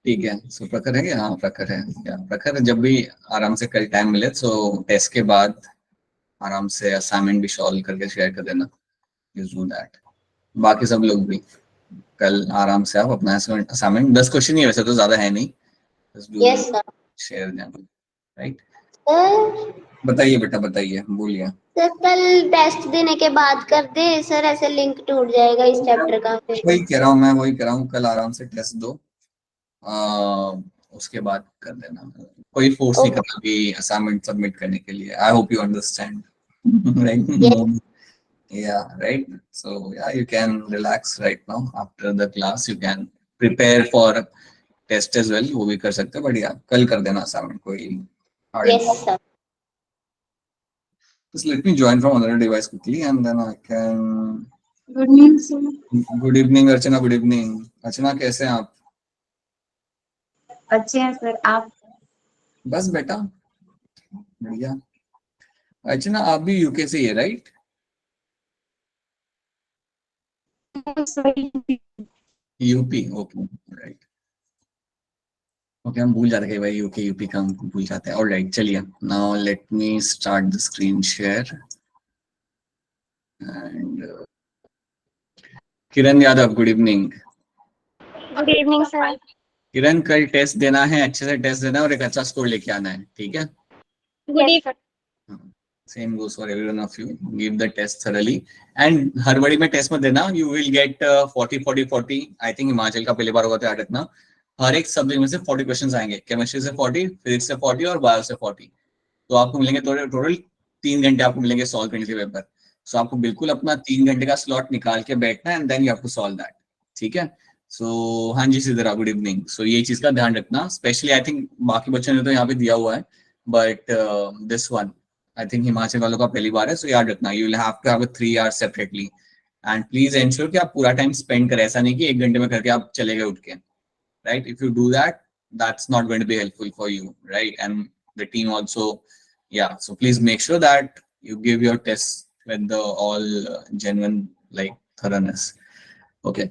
ठीक है, सो प्रखर है क्या? हाँ प्रखर है। या प्रखर जब भी आराम से कल टाइम मिले सो टेस्ट के बाद आराम से असाइनमेंट भी सॉल्व करके शेयर कर देना। You do that. बाकी सब लोग भी कल आराम से आप अपना असाइनमेंट 10 क्वेश्चन ही, वैसे तो ज्यादा है नहीं, बस do yes sir. Share them. Right, sir बताइए बेटा बताइए, बोलिए। सर कल टेस्ट देने के बाद कर दे सर, ऐसे लिंक टूट जाएगा इस चैप्टर का फिर। वही कह रहा हूँ मैं, वही कह रहा हूँ, कल आराम से टेस्ट दो, उसके बाद कर देना। कोई फोर्स नहीं ओके। करना कि असाइनमेंट सबमिट करने के लिए। I hope you understand. Right, yes. yeah, right, so yeah, you can relax right now after the class, you can prepare for test as well, वो भी कर सकते हो, but yeah, कल कर देना असाइनमेंट, कोई hard yes and fast. Sir. Just let me join from another device quickly and then I can. Good evening sir. Good evening Archana, good evening. Archana कैसे हैं आप? अच्छे हैं सर, आप? बस बेटा बढ़िया। अर्चना आप भी यूके से ही है right? UP, okay right. Okay, हम भूल जाते हैं भाई, यूके यूपी का हम भूल जाते हैं। ऑलराइट चलिए, now let me start the screen share and Kiran Yadav, good evening. Good evening sir. Kiran कल टेस्ट देना है, अच्छे से टेस्ट देना है और एक अच्छा स्कोर लेके आना है, ठीक है? Good evening. Same goes for everyone of you, give the test thoroughly and हड़बड़ी में टेस्ट मत देना। You will get 40 I think Himachal का पहली बार होगा तो याद रखना, हर एक सब्जेक्ट में से 40 क्वेश्चंस आएंगे। केमिस्ट्री से 40, फिजिक्स से 40 और बायो से 40। तो आपको मिलेंगे टोटल 3 घंटे आपको मिलेंगे सॉल्व करने के पेपर। सो आपको बिल्कुल अपना 3 घंटे का स्लॉट निकाल के बैठना and then you have to solve that, ठीक है? सो हाँ जी सिद्धरा, गुड इवनिंग। सो ये चीज का ध्यान रखना, स्पेशली आई थिंक बाकी बच्चों ने तो यहाँ पे दिया हुआ है, but this one I think Himachal वालों का पहली बार है, सो याद रखना you will have to have 3 hours separately and please ensure कि आप पूरा टाइम स्पेंड करें। ऐसा नहीं कि 1 घंटे में करके आप चले गए उठ के, right? If you do that, that's not going to be helpful for you, right? And the team also, yeah, so please make sure that you give your tests with the all genuine like thoroughness. Okay,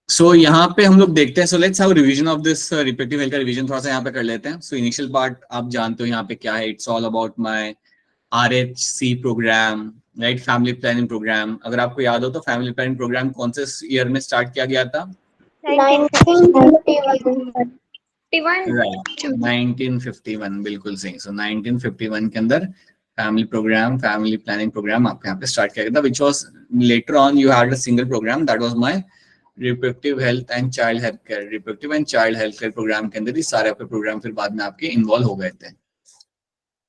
so यहाँ पे हम लोग देखते हैं, so let's have a revision of this reproductive health का revision थोड़ा सा यहाँ पे कर लेते हैं। So initial part आप जानते हो यहाँ पे क्या है, it's all about my RHC program, right? Family planning program। अगर आपको याद हो तो family planning program कौन से ईयर में स्टार्ट किया गया था? 1951। राइट, 1951, बिल्कुल सही। सो 1951 के अंदर family program, family planning program आपके यहाँ पे स्टार्ट किया गया था, which was later on you had a single program that was my reproductive health and child health care. Reproductive and child health care program के अंदर ही सारे आपके प्रोग्राम फिर बाद में आपके इन्वॉल्व हो गए थे।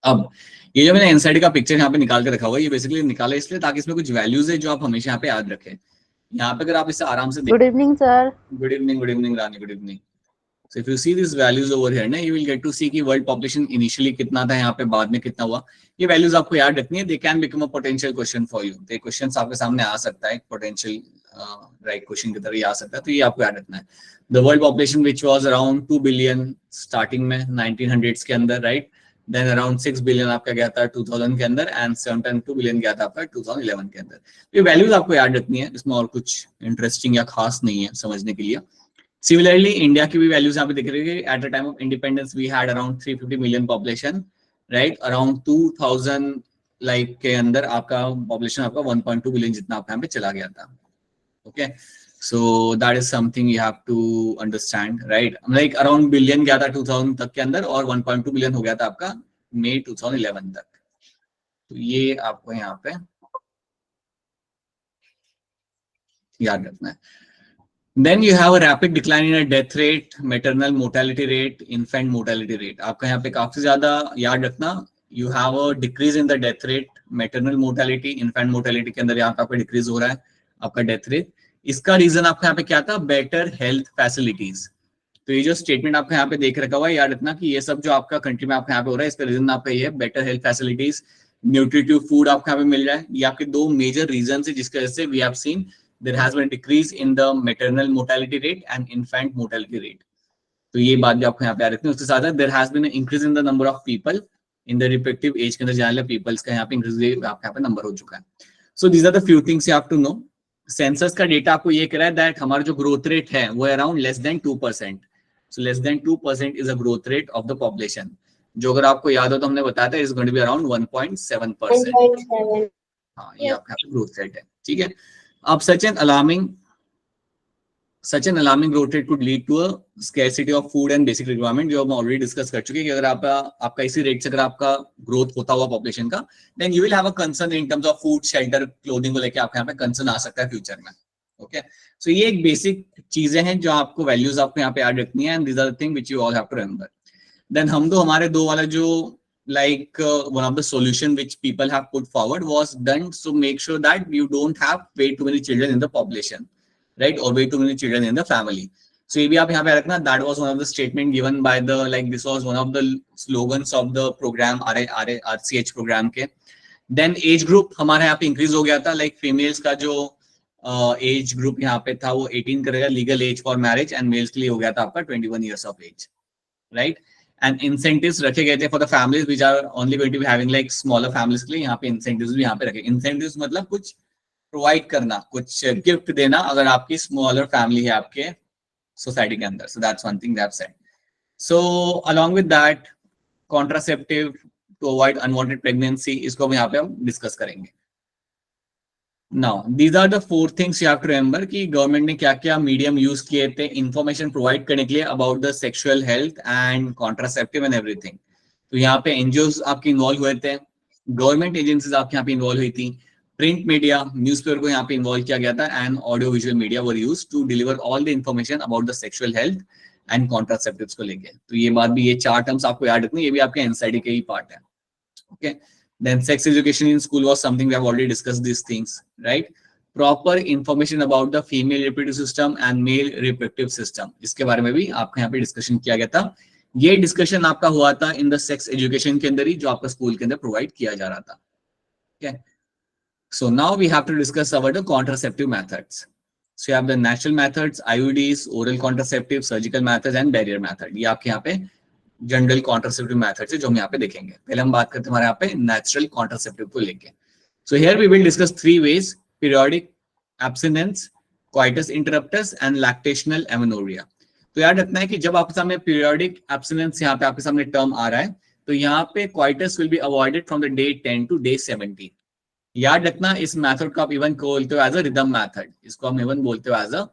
अब ये जो मैंने एनसीईआरटी का पिक्चर यहाँ पे निकाल के रखा हुआ है, ये बेसिकली निकाला इसलिए ताकि इसमें कुछ वैल्यूज है जो आप हमेशा यहाँ पे याद रखें। यहाँ पे अगर आप इसे आराम से good evening sir. Good evening, good evening Rani, good evening. So if you see these values over here, ना, you will get to see कि world population initially कितना था, यहाँ पे बाद में कितना हुआ। ये values आपको याद रखनी है। They can become a potential question for you। तो ये questions आपके सामने आ सकता है, potential right question की तरह ये आ सकता है, तो ये आपको याद रखना है। The world population which was around 2 billion starting में 1900s के अंदर, right? Then around 6 billion आपका गया था 2000 के अंदर and 7.2 billion गया था आपका 2011 के अंदर। ये values आपको याद रखनी है, इसमें और कुछ interesting या खास नहीं है समझने के लिए। Similarly, इंडिया की भी वैल्यूज यहाँ पे दिख रही है। At the time of independence we had around 350 million population, right? Around 2000 like के अंदर आपका पॉपुलेशन आपका 1.2 बिलियन जितना आपका यहाँ पे चला गया था। Okay, so that is something you have to understand, right? Like around billion गया था 2000 तक के अंदर और 1.2 बिलियन हो गया था आपका मई 2011 तक। तो ये आपको यहाँ पे याद रखना है। Then you have a rapid decline in a death rate, maternal mortality rate, infant mortality rate। आपका यहाँ पे काफी ज्यादा याद रखना, you have a decrease in the death rate, maternal mortality, infant mortality के अंदर यहाँ पे आपका decrease हो रहा है आपका death rate। इसका रीजन आपका यहाँ पे क्या था? better health facilities। तो ये जो स्टेटमेंट आपका यहाँ पे देख रखा हुआ है, याद रखना कि ये सब जो आपका कंट्री में आपका यहाँ पे हो रहा है, इसका रीजन आपका ये है better health facilities, nutritive food आपका यहाँ पे मिल रहा है। ये आपके दो मेजर रीजन है जिसकी वजह से we have seen there has been a decrease in the maternal mortality rate and infant mortality rate। तो ये बात भी आपको यहाँ पे याद रखनी है। उसके साथ there has been an increase in the number of people in the reproductive age के अंदर जाने वाले peoples का यहाँ पे increase आपके यहाँ पे नंबर हो चुका है। So these are the few things you have to know। Census का डेटा आपको ये कह रहा है दैट हमारा जो ग्रोथ रेट है वो around less than 2%। So less than 2% is a growth rate of the population. जो अगर आपको याद हो तो हमने बताया था is going to be around 1.7%. 1.7. हाँ, ये आपका ग्रोथ रेट है. ठीक है. अब such an alarming growth rate could lead to a scarcity of food and basic requirement, जो हम ऑलरेडी डिस्कस कर चुके हैं कि अगर आपका इसी रेट से अगर आपका ग्रोथ होता हुआ पॉपुलेशन का, then you will have a concern in terms of food, shelter, clothing को लेके आपके यहाँ पे कंसर्न आ सकता है फ्यूचर में. ओके, सो ये एक बेसिक चीजें हैं जो आपको वैल्यूज आपको यहाँ पे ऐड रखनी है, and these are the thing which you all have to remember. Then हम तो हमारे दो वाला जो like one of the solution which people have put forward was done to make sure that you don't have way too many children in the population, right, or way too many children in the family. So ये भी आप यहाँ पे रखना, that was one of the statement given by the, like this was one of the slogans of the program RCH program के. Then age group हमारे यहाँ पे increase हो गया था, like females का जो एज ग्रुप यहाँ पे था वो 18 करेगा, legal age for marriage, and males के लिए हो गया था आपका 21 years of age, right. And incentives रखे गए थे for the families which are only going to be having like smaller families के लिए. यहाँ पे इंसेंटिव्स भी यहाँ पे रखे. इंसेंटिव्स मतलब कुछ प्रोवाइड करना, कुछ गिफ्ट देना अगर आपकी स्मॉलर फैमिली है आपके सोसाइटी के अंदर. So that's one thing that said. So along with that contraceptive to avoid unwanted pregnancy, इसको भी यहाँ पे हम डिस्कस करेंगे. Now, these are the 4 things you have to remember कि गवर्नमेंट ने क्या क्या मीडियम यूज किए थे इंफॉर्मेशन प्रोवाइड करने के लिए about the sexual health and contraceptive and everything. तो यहाँ पे एनजीओज आपके इन्वॉल्व हुए थे, गवर्नमेंट एजेंसीज आपके यहाँ पे इन्वॉल्व हुई थी, प्रिंट मीडिया न्यूज़पेपर को यहाँ पे इन्वॉल्व किया गया था, and audio visual media were used to deliver all the information about the sexual health and contraceptives को लेके. तो ये बात भी, ये 4 टर्म्स आपको याद रखनी, ये भी आपके एनसीईआरटी के ही पार्ट है. Okay. Then sex education in school was something we have already discussed these things, right? Proper information about the female reproductive system and male reproductive system, इसके बारे में भी आपके यहाँ पे डिस्कशन किया गया था. ये डिस्कशन आपका हुआ था इन द सेक्स एजुकेशन के अंदर ही, जो आपका स्कूल के अंदर प्रोवाइड किया जा रहा था. Okay. So now we have to discuss about the contraceptive methods. So you have the natural methods, IUDs, oral contraceptive, surgical methods and barrier method. ये आपके यहाँ पे जनरल कॉन्ट्रासेप्टिव मेथड्स है जो हम यहाँ पे देखेंगे. पहले हम बात करते हैं हमारे यहाँ पे नेचुरल कॉन्ट्रासेप्टिव को लेके. So here we will discuss 3 ways: periodic abstinence, coitus interruptus and lactational amenorrhea. तो याद रखना है कि जब आपके सामने पीरियोडिक एब्स्टिनेंस यहाँ पे आपके सामने टर्म आ रहा है, तो यहाँ पे coitus will be avoided from the day 10 to day 17. याद रखना, इस मेथड को आप इवन बोलते हो एज अ रिदम मेथड, इसको हम इवन बोलते हो एज अ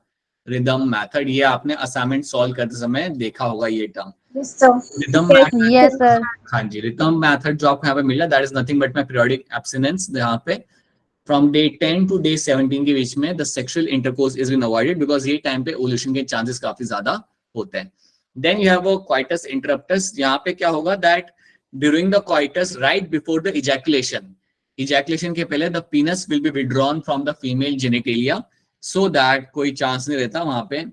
रिदम मेथड. ये आपने असाइनमेंट सॉल्व करते समय देखा होगा ये term. Rhythm method, yes sir. हाँ जी, रिदम मेथड जो आपको यहाँ पे मिल रहा है, that is nothing but my periodic abstinence. यहाँ पे फ्रॉम डे 10 to day 17 के बीच में the sexual intercourse is been avoided, because ये टाइम पे ओल्यूशन के चांसेस काफी ज्यादा होते हैं. Then you have a coitus interruptus. यहाँ पे क्या होगा that during the coitus right before the ejaculation के पहले the penis will be withdrawn from the female genitalia, so that कोई चांस नहीं रहता वहां पे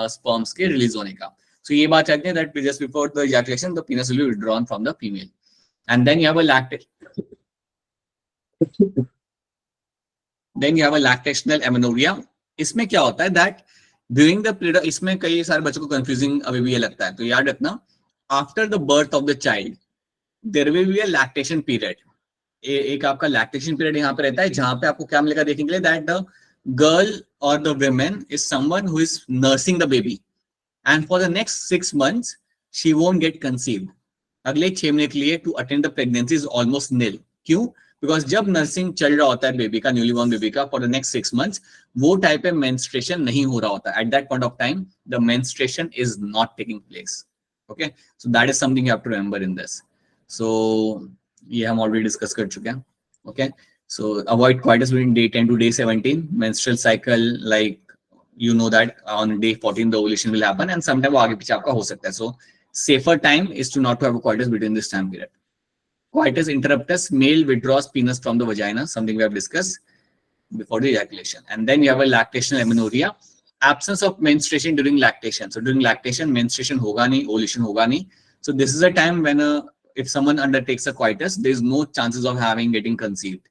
स्पर्म्स के रिलीज होने का. So ये बात चाहते हैं that just before the ejaculation the penis will be withdrawn from the female, and then you have a lactational amenorrhea. इसमें क्या होता है that during the period, इसमें कई सारे बच्चों को confusing अभी भी ये लगता है, तो याद रखना after the birth of the child there will be a lactation period. एक आपका lactation period यहाँ पे रहता है जहाँ पे आपको क्या मिलेगा देखने के लिए that the girl or the woman is someone who is nursing the baby. And for the next 6 months, she won't get conceived. अगले 6 महीने के लिए to attend the pregnancy is almost nil. क्यों? Because जब नर्सिंग चल रहा होता है बेबी का, न्यूली बॉर्न बेबी का, for the next 6 months, वो टाइप पे menstruation नहीं हो रहा होता. At that point of time, the menstruation is not taking place. Okay? So that is something you have to remember in this. So ये हम already discuss कर चुके हैं. Okay? So avoid coitus between day 10 to day 17. Menstrual cycle, like you know that on day 14 the ovulation will happen, and sometime वो आगे पीछे आपका हो सकता है. So safer time is to not to have a coitus between this time period. Coitus interruptus, male withdraws penis from the vagina, something we have discussed before the ejaculation. And then you have a lactational amenorrhea, absence of menstruation during lactation. So during lactation menstruation होगा नहीं, ovulation होगा नहीं. So this is a time when if someone undertakes a coitus, there is no chances of getting conceived.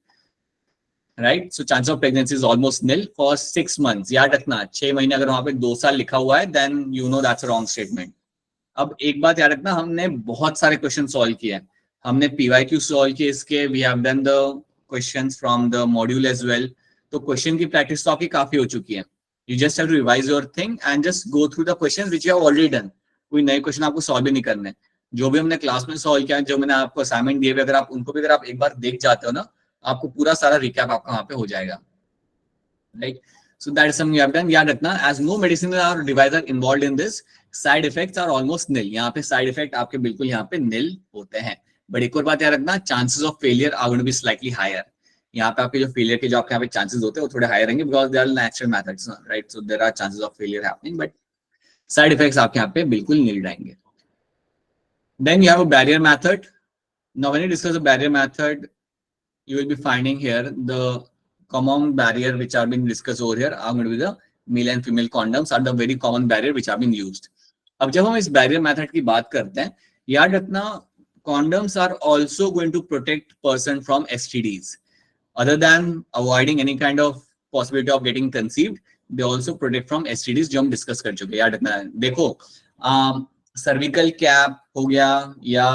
Right, so chance of pregnancy is almost nil for 6 months. याद रखना 6 महीने अगर वहां पे 2 साल लिखा हुआ है, then you know that's a wrong statement. अब एक बात याद रखना, हमने बहुत सारे क्वेश्चन सॉल्व किए हैं. हमने PYQ सॉल्व किए इसके, we have done the questions from the module as well. तो क्वेश्चन की प्रैक्टिस तो आपकी काफी हो चुकी है. You just have to revise your thing and just go through the questions which you have already done. कोई नए क्वेश्चन आपको सॉल्व भी नहीं करने। जो भी हमने क्लास में सॉल्व किया, जो मैंने आपको असाइनमेंट दिए, अगर आप उनको भी अगर आप एक बार देख जाते हो ना, आपको पूरा सारा रिकैप आपका वहां पे हो जाएगा, right. So that is something you have done. याद रखना, as no medicine or device are involved in this, side effects are almost nil. यहाँ पे side effect आपके बिल्कुल यहाँ पे nil होते हैं। बट एक और बात याद रखना, chances of failure are going to be slightly higher. यहाँ पे आपके जो failure के जो आपके यहाँ पे chances होते हैं वो थोड़े higher रहेंगे, because they are natural methods, right? So there are chances of failure happening, but side effects आपके यहाँ पे बिल्कुल nil रहेंगे। Then you have a barrier method. Now when you discuss the barrier method, you will be finding here the common barrier which are being discussed over here are going to be the male and female condoms are the very common barrier which are being used. अब जब हम इस barrier method की बात करते हैं, याद रखना condoms are also going to protect person from STDs. Other than avoiding any kind of possibility of getting conceived, they also protect from STDs जो हम discuss कर चुके हैं। याद रखना, देखो cervical cap हो गया या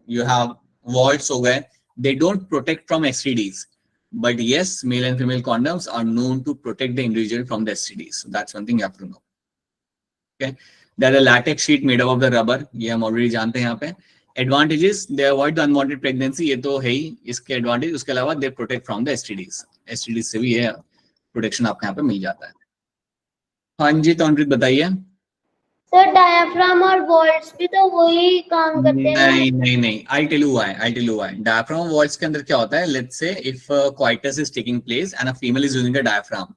you have warts हो गए, they don't protect from STDs. But yes, male and female condoms are known to protect the individual from the STDs. So that's one thing you have to know. Okay. There are a latex sheet made up of the rubber. ये हम already जानते हैं यहाँ पे. Advantages, they avoid the unwanted pregnancy. ये तो है ही इसके advantage. उसके अलावा they protect from the STDs. STDs से भी ये protection आपको यहाँ पे मिल जाता है। हाँ जी, तो अनृत बताइए। सर डायाफ्राम और वॉल्ट्स भी तो वही काम करते हैं। नहीं, I'll tell you why. Diaphragm walls के अंदर क्या होता है? Let's say if coitus is taking place and a female is using a diaphragm,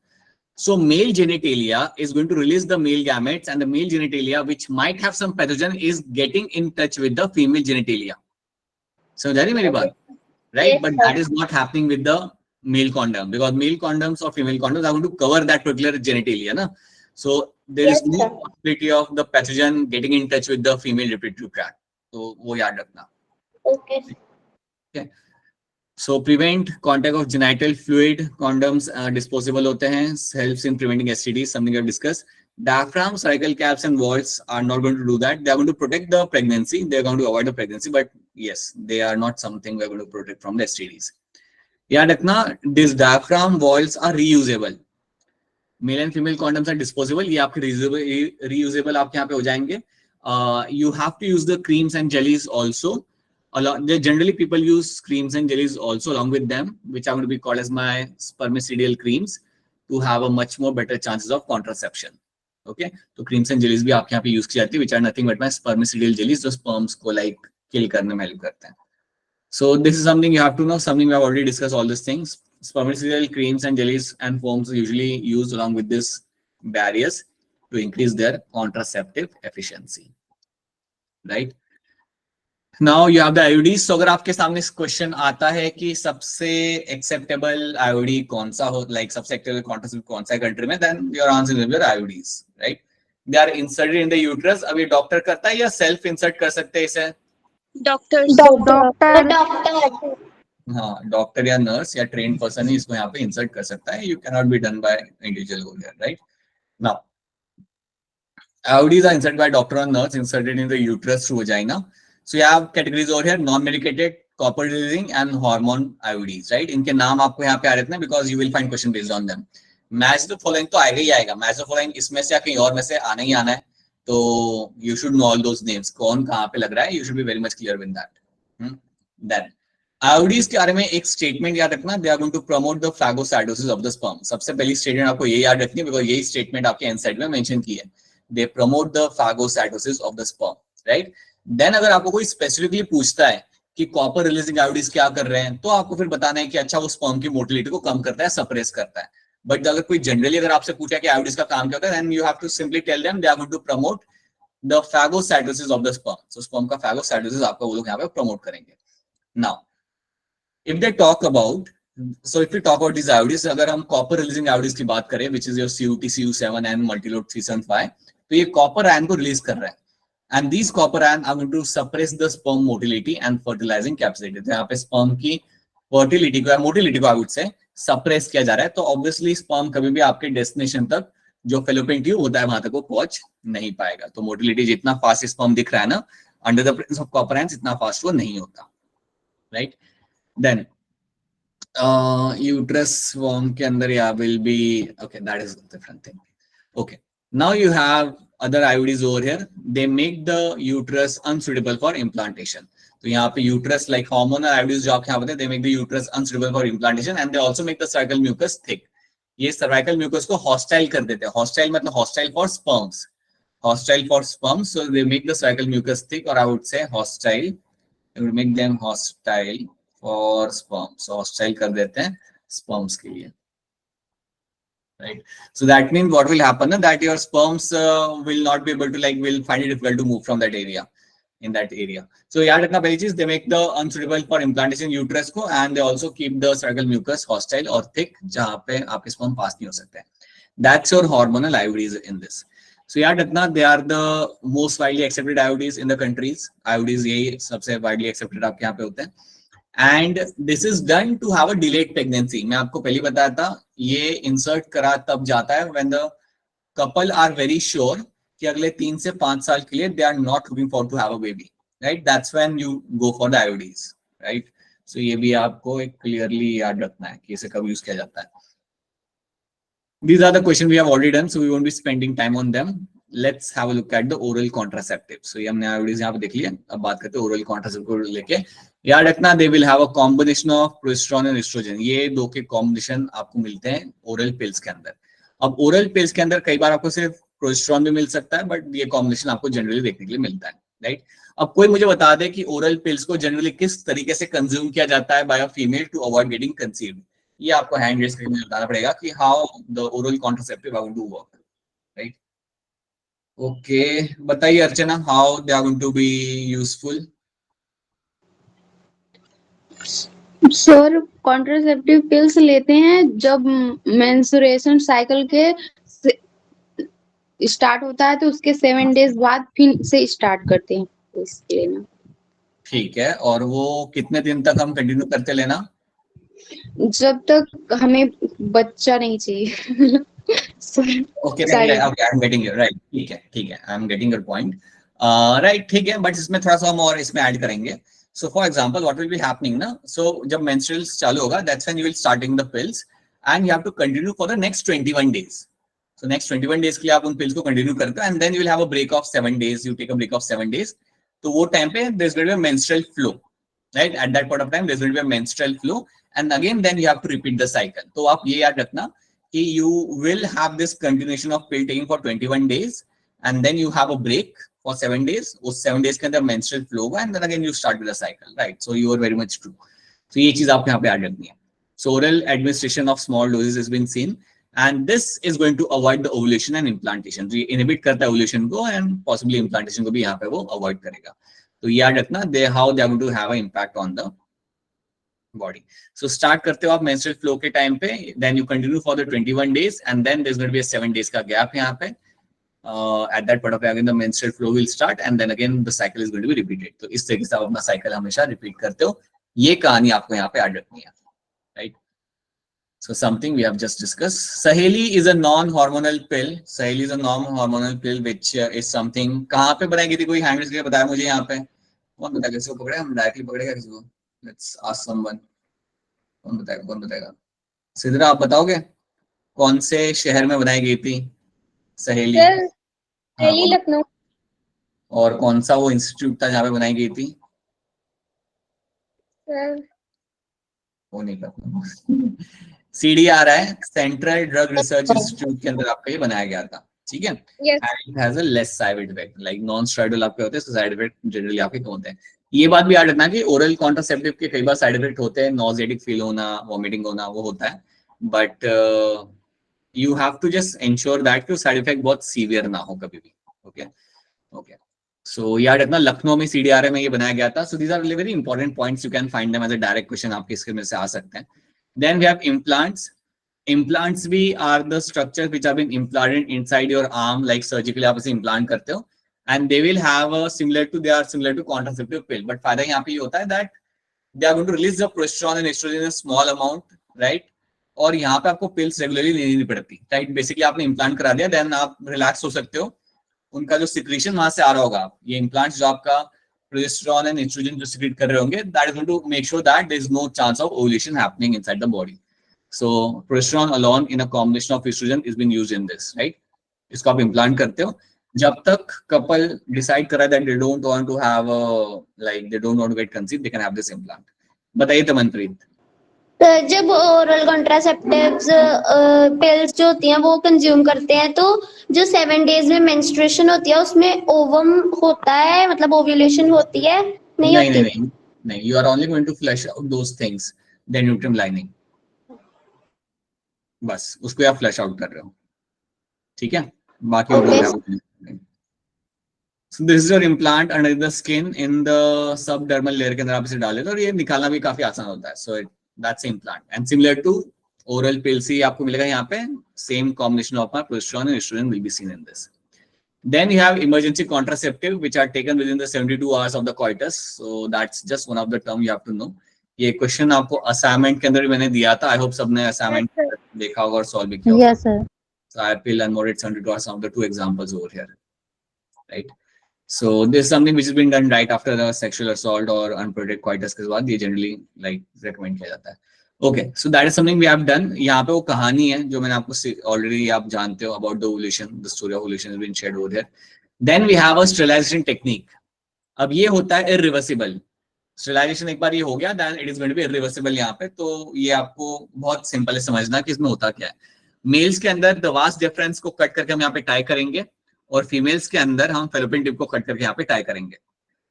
so male genitalia is going to release the male gametes, and the male genitalia which might have some pathogen is getting in touch with the female genitalia. So that is मेरी बात, right? But that is not happening with the male condom, because male condoms or female condoms are going to cover that particular genitalia, na? So there is no possibility of the pathogen getting in touch with the female reproductive tract. तो वो याद रखना। Okay. So prevent contact of genital fluid. Condoms disposable होते हैं, helps in preventing STDs. Something we have discussed. Diaphragm, cervical caps, and vaults are not going to do that. They are going to protect the pregnancy. They are going to avoid the pregnancy, but yes, they are not something we are going to protect from the STDs. याद रखना, these diaphragm vaults are reusable. Male and female condoms are disposable, ये आपके reusable आपके यहाँ पे हो जाएंगे। You have to use the creams and jellies also. Generally people use creams and jellies also along with them, which are going to be called as my spermicidal creams, to have a much more better chances of contraception. Okay, तो creams and jellies भी आपके यहाँ पे use की जाती है, which are nothing but my spermicidal jellies, जो sperms को लाइक किल करने में हेल्प करते हैं। So this is something you have to know, something we have already discussed all these things. Spermicidal creams and jellies and foams are usually used along with these barriers to increase their contraceptive efficiency. Right? Now you have the IUDs. So अगर आपके सामने question आता है कि सबसे acceptable IUD कौन सा हो, like सबसे acceptable contraceptive कौन सा कंट्री में, then your answer will be IUDs, right? They are inserted in the uterus. अब ये डॉक्टर करता है या सेल्फ इंसर्ट कर सकते हैं इसे? डॉक्टर हाँ, डॉक्टर या नर्स या ट्रेन पर्सन ही इसको यहाँ पे इंसर्ट कर सकता है। You can not be done by individual over here, right? Now IUDs are inserted by doctor or nurse, inserted in the uterus through vagina. So you have categories over here: non-medicated, copper releasing, and hormone IUDs, right? इनके नाम आपको यहाँ पे आ रहे हैं because you will find question based on them. Match the following तो आएगा ही आएगा, match the following इसमें से या कहीं और में से आना ही आना है, तो you should know all those names, कौन कहाँ पे लग रहा है, you should be very much clear with that. Then IUDs के बारे में एक स्टेटमेंट याद रखना, they are going to promote the phagocytosis of the sperm. सबसे पहली स्टेटमेंट आपको ये याद रखनी है, बिकॉज यही स्टेटमेंट आपके एनसाइड में मेंशन की है, they promote the phagocytosis of the sperm, right? Then अगर आपको कोई स्पेसिफिकली पूछता है कि कॉपर रिलीजिंग IUDs क्या कर रहे हैं, तो आपको फिर बताना है कि अच्छा वो स्पर्म की मोटिलिटी को कम करता है, सप्रेस करता है। बट अगर कोई जनरली अगर आपसे पूछा कि IUDs का काम क्या होता है, then you have to simply tell them they are going to promote the phagocytosis of the sperm. So sperm का phagocytosis आपका वो लोग यहाँ पे प्रमोट करेंगे। Now if they talk about, so if we talk about these IUDs, अगर हम copper releasing IUDs की बात करें, which is your CUT, CU7 and Multilode 375, तो ये कॉपर आयन को रिलीज कर रहा है, and these copper ion are going to suppress the sperm motility and fertilizing capacity. तो यहाँ पे sperm की fertility को या motility को I would say suppress किया जा रहा है, तो obviously sperm कभी भी आपके destination तक जो fallopian tube होता है वहां तक वो पहुंच नहीं पाएगा। तो motility जितना fast sperm दिख रहा है ना under the presence of copper ions, इतना fast वो नहीं होता, right? Then uterus worm के अंदर या will be, okay, that is a different thing. Okay, now you have other IUDs over here, they make the uterus unsuitable for implantation. तो यहाँ पे uterus like hormonal IUDs जो आपके यहाँ होते हैं, they make the uterus unsuitable for implantation and they also make the cervical mucus thick. ये cervical mucus को hostile कर देते हैं. Hostile मतलब hostile for sperms. Hostile for sperms, so they make the cervical mucus thick, or I would say hostile. It would make them hostile for sperms. So hostile कर देते हैं sperms के लिए. Right. So that means what will happen that your sperms will not be able to will find it difficult to move from that area, in that area. So याद रखना पहली चीज, they make the unsuitable for implantation uterus को, and they also keep the cervical mucus hostile or thick जहाँ पे आपके sperm पास नहीं हो सकते हैं. That's your hormonal IUDs in this. So याद रखना, they are the most widely accepted IUDs in the countries. IUDs यही सबसे widely accepted आपके यहाँ पे होते हैं. And this is done to have a delayed pregnancy. मैं आपको पहले बताया था, ये insert करा तब जाता है when the couple are very sure कि अगले 3 से 5 साल के लिए they are not looking forward to have a baby, right? That's when you go for the IUDs, right? So ये भी आपको एक clearly याद रखना है कि इसे कब use किया जाता है. These are the questions we have already done, so we won't be spending time on them. Let's have a look at the oral contraceptive. So ये हमने IUDs यहाँ पे देख लिया. अब बात करते हैं oral contraceptive को लेके. याद रखना, they will have a combination of progesterone and estrogen. ये दो के combination आपको मिलते हैं oral pills के अंदर. अब oral pills के अंदर कई बार आपको सिर्फ progesterone भी मिल सकता है, but ये combination आपको generally देखने के लिए मिलता है, right? अब कोई मुझे बता दे कि oral pills को generally किस तरीके से consume किया जाता है by a female to avoid getting conceived. ये आपको hand raise करके मुझे बताना पड़ेगा कि how the oral contraceptive are going to work, right? Okay, बताइए अर्चना, how they are going to be useful? Sir contraceptive pills लेते हैं जब मेंस्ट्रुएशन साइकिल के स्टार्ट होता है तो उसके 7 डेज बाद फिर से स्टार्ट करते हैं इसके लेना. ठीक है, और वो कितने दिन तक हम कंटिन्यू करते लेना? जब तक हमें बच्चा नहीं चाहिए. Okay, I am getting you right. ठीक है, I am getting your point. Right, ठीक है, बट इसमें थोड़ा सा हम और इसमें ऐड करेंगे. So for example, what will be happening ना? So जब menstruals चालू होगा, that's when you will starting the pills, and you have to continue for the next 21 days. So next 21 days के लिए आप उन pills को continue करते हो, and then you will have a break of 7 days. You take a break of 7 days. तो वो time पे there's going to be a menstrual flow, right? At that point of time, there's going to be a menstrual flow, and again then you have to repeat the cycle. तो आप ये याद रखना कि you will have this continuation of pill taking for 21 days, and then you have a break for 7 days. उस 7 days के अंदर menstrual flow होगा, and then again you start with the cycle, right? So you are very much true. So ये चीज आपको यहाँ पे add रखनी है. So oral administration of small doses has been seen, and this is going to avoid the ovulation and implantation. तो ये inhibit करता है ovulation को, and possibly implantation को भी यहाँ पे वो avoid करेगा. तो ये याद रखना, how they are going to have an impact on the body. So start करते हो आप menstrual flow के time पे, then you continue for the 21 days, and then there's going to be a 7 days का gap यहाँ पे. At that point of again the menstrual flow will start, and then again the cycle is going to be repeated. तो इस तरीके से आप अपना cycle हमेशा repeat करते हो. ये कहानी आपको यहाँ पे ऐड रखनी है, right? So something we have just discussed. Saheli is a non-hormonal pill. Saheli is a non-hormonal pill which is something. कहाँ पे बनाई गई थी? कोई हैंड रेज़ करके बताया मुझे यहाँ पे. कौन बताएगा? किसी को पकड़े? हम डायरेक्टली पकड़ेगा किसी को? Let's ask someone. कौन बताएगा? सिद्रा आप बताओगे? कौन से शहर में बनाई गई थी सहेली? सहेली लखनऊ. और कौन सा वो इंस्टीट्यूट था जहाँ पे बनाई गई थी? वो नहीं करता. CDR है, सेंट्रल ड्रग रिसर्च इंस्टीट्यूट के अंदर आपका ये बनाया गया था, ठीक है? It has a less side effect, like non steroidal आपके होते हैं, तो साइड इफेक्ट जनरली आपके कम होते हैं. ये बात भी याद रखना कि ओरल कॉन्ट्रासेप्टिव के कई बार साइड इफेक्ट होते हैं, नॉजेटिक फील होना, वॉमिटिंग होना, वो होता है, but you have to just ensure that कि साइड इफेक्ट बहुत सीवियर ना हो कभी भी. ओके. सो याद रखना, लखनऊ में CDRA में ये बनाया गया था. So these are very important points, you can find them as a direct question, आपके इसके में से आ सकते हैं. Then we have implants. Implants भी are the structures which have been implanted inside your arm, like surgically आप इसे implant करते हो, and they will have a similar to contraceptive pill, but फायदा यहाँ पे ये होता है that they are going to release the progesterone and estrogen in a small amount, right? और यहाँ पे आपको pills regularly लेनी नहीं पड़ती, right? Basically आपने implant करा दिया, then आप relax हो सकते हो. उनका जो secretion वहां से आ रहा होगा, ये implants जो आपका progesterone and estrogen जो secrete कर रहे होंगे, that is going to make sure that there is no chance of ovulation happening inside the body. So progesterone alone in a combination of estrogen is being used in this, right? इसको आप implant करते हो, जब तक couple decide करा that they don't want to have they don't want to get conceive, they can have this implant. बताइए तमनप्रीत। तो जब ओरल कॉन्ट्रासेप्टिव्स पिल्स जो होती हैं वो कंज्यूम करते हैं तो जो 7 डेज में मेंस्ट्रुएशन होती है उसमें ओवम होता है, मतलब ओव्यूलेशन होती है? नहीं नहीं होती। नहीं नहीं नहीं, you are only going to flush out those things, the nutrient lining, बस उसको आप फ्लैश आउट कर रहे हो, ठीक है? बाकी Okay. So this is your implant under the skin in the subdermal layer के अंदर आप इसे डाले तो, और ये निकालना भी काफी आसान होता है। So that's implant and similar to oral pills ही आपको मिलेगा यहाँ पे, same combination of progesterone and estrogen will be seen in this. Then you have emergency contraceptive which are taken within the 72 hours of the coitus. So that's just one of the term you have to know. ये question आपको assignment के अंदर भी मैंने दिया था, I hope सबने assignment देखा होगा और सॉल्व भी किया होगा। Yes, sir. So I pill and moderate 72 hours, some of the 2 examples over here, right? So this is something which has been done right after the sexual assault or unprotected coitus के बाद, ये generally recommend किया जाता है। Okay, so that is something we have done. यहाँ पे वो कहानी है जो मैंने आपको already आप जानते हो about the ovulation, the story of ovulation has been shared over here. Then we have a sterilization technique. अब ये होता है irreversible. Sterilization एक बार ये हो गया, then it is going to be irreversible यहाँ पे। तो ये आपको बहुत सिंपल है समझना कि इसमें होता क्या है। मेल्स के अंदर द वास्ट डिफरेंस को कट करके हम यहाँ पे टाई करेंगे और फीमेल्स के अंदर हम फेलोपियन टिप को कट करके यहाँ पे टाई करेंगे।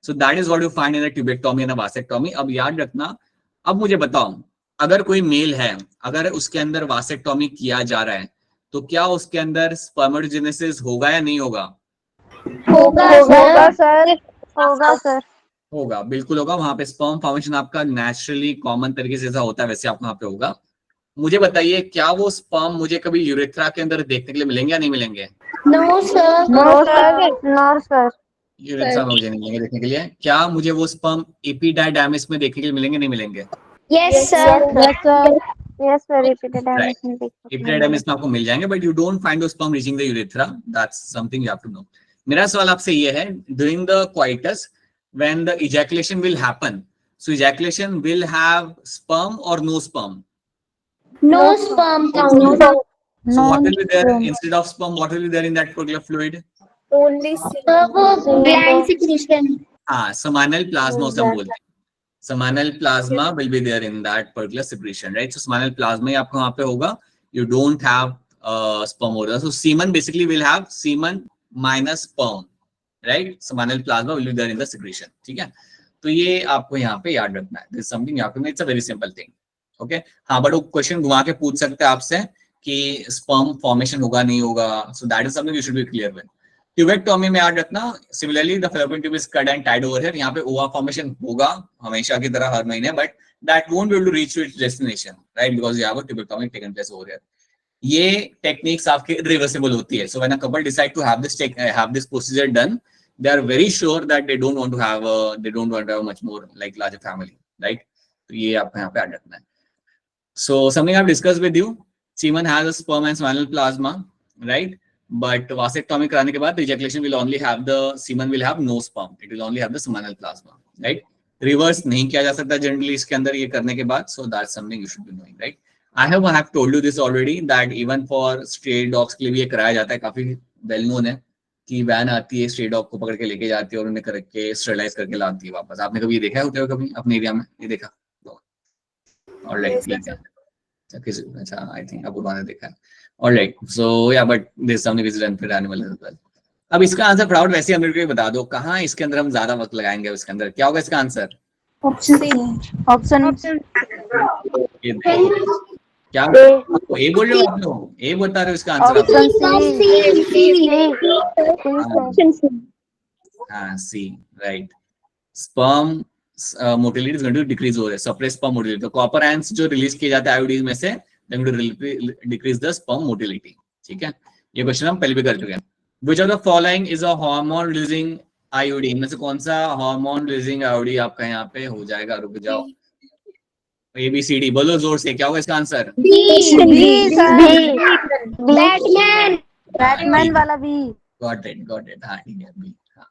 सो that is what you find in the tubectomy and vasectomy. अब याद रखना, अब मुझे बताओ, अगर कोई मेल है, अगर उसके अंदर वासेक्टोमी किया जा रहा है तो क्या उसके अंदर स्पर्मेटोजेनेसिस होगा या नहीं होगा? होगा सर। होगा, बिल्कुल होगा। वहां पे स्पर्म फॉर्मेशन आपका नेचुरली कॉमन तरीके से जैसा होता है वैसे आपको वहां पे होगा। मुझे बताइए, क्या वो स्पर्म मुझे कभी यूरेथ्रा के अंदर देखने के लिए मिलेंगे या नहीं मिलेंगे? No sir. यूरेथ्रा में मुझे नहीं मिलेंगे देखने के लिए। क्या मुझे वो स्पर्म एपिडाइडाइमिस में देखने के लिए मिलेंगे नहीं मिलेंगे? Yes sir. एपिडाइडाइमिस में आपको मिल जाएंगे, but you don't find those sperm reaching the urethra. That's something you have to know. मेरा सवाल आपसे ये है, during the coitus when the ejaculation will happen, so ejaculation will have sperm और no sperm? No sperm. So what will be there instead of sperm? What will be there in that particular fluid? Only वो gland secretion. हाँ, seminal plasma उसे हम बोलते हैं। Seminal plasma will be there in that particular secretion, right? So seminal plasma ही आपको वहाँ पे होगा. You don't have sperm over there. So semen basically will have semen minus sperm, right? Seminal plasma will be there in the secretion. ठीक है? तो ये आपको यहाँ पे याद रखना है। This is something you have to know. It's a very simple thing. Okay हाँ, बट वो क्वेश्चन घुमा के पूछ सकते हैं आपसे कि स्पर्म फॉर्मेशन होगा नहीं होगा। So that is something you should be clear with. Tubectomy में याद रखना, similarly the fallopian tube is cut and tied over here. यहाँ पे ओवा फॉर्मेशन होगा हमेशा की तरह हर महीने, but that won't be able to reach to its destination, right? Because you have a tubectomy taken place over here. ये टेक्निक्स आपके रिवर्सिबल होती है। So when a couple decide to have this procedure done, they are very sure that they don't want to have much more larger family, right? तो ये आपको यहाँ पे याद रखना है। So something I've discussed with you, semen has a sperm and seminal plasma, right? But vasectomy कराने के बाद the ejaculation will only have the semen will have no sperm. It will only have the seminal plasma, right? Reverse नहीं किया जा सकता generally इसके अंदर ये करने के बाद. So that's something you should be knowing, right? I have told you this already that even for stray dogs के लिए भी ये कराया जाता है, काफी well known है कि वैन आती है स्ट्रे डॉग को पकड़ के लेके जाती है और उन्हें करके स्टेरिलाइज करके लाती है वापस। आपने कभी ये देखा है होते हुए कभी अपने एरिया में? ये देखा? Alright, अच्छा, I think आपको ने देखा है। Alright, so yeah, but this is something which is done for animal as well. अब इसका आंसर प्राउड वैसे हम लोग को बता दो, कहाँ इसके अंदर हम ज्यादा वक्त लगाएंगे? उसके अंदर क्या होगा इसका आंसर? ऑप्शन क्या ए बोल रहे हो आप लोग? ए बता रहे हो इसका आंसर? हाँ, see, right. Sperm motility is going to decrease हो रहा है, सप्रेस स्पर्म मोटिलिटी। तो कॉपर आयंस जो रिलीज किए जाते हैं आयोडीन में से, they going to decrease the sperm motility. ठीक है, ये क्वेश्चन हम पहले भी कर चुके हैं। Which of the following is a hormone releasing iodine? में से कौन सा हार्मोन रिलीजिंग आयोडीन आपका यहाँ पे हो जाएगा? रुक जाओ, ABCD बोलो जोर से, क्या होगा इसका आंसर? बैटमैन वाला बी। Got it. हाँ, ठीक है, बी। हाँ,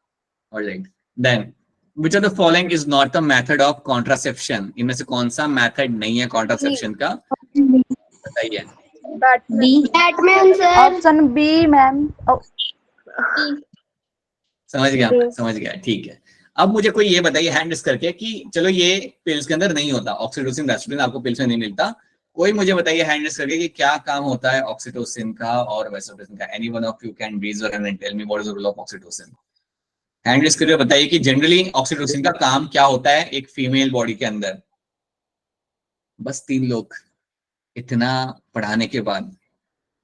alright. Then which of the following is not the method of contraception? इनमें से कौन सा मेथड नहीं है कॉन्ट्रासेप्शन का? बताइए। Batman sir. Option B ma'am. समझ गया, ठीक है। अब मुझे कोई ये बताइए हैंड रेस करके कि चलो ये पिल्स के अंदर नहीं होता, ऑक्सीटोसिन रेस्टोसिन आपको पिल्स में नहीं मिलता, कोई मुझे बताइए हैंड रेस करके कि क्या काम होता है ऑक्सीटोसिन का और वेसोप्रेसिन का। Any one of you can raise your hand and tell me what is the role of oxytocin. Hand raise करके बताइए कि जनरली ऑक्सीटोसिन का काम क्या होता है एक फीमेल बॉडी के अंदर। बस 3 लोग। इतना पढ़ाने के बाद,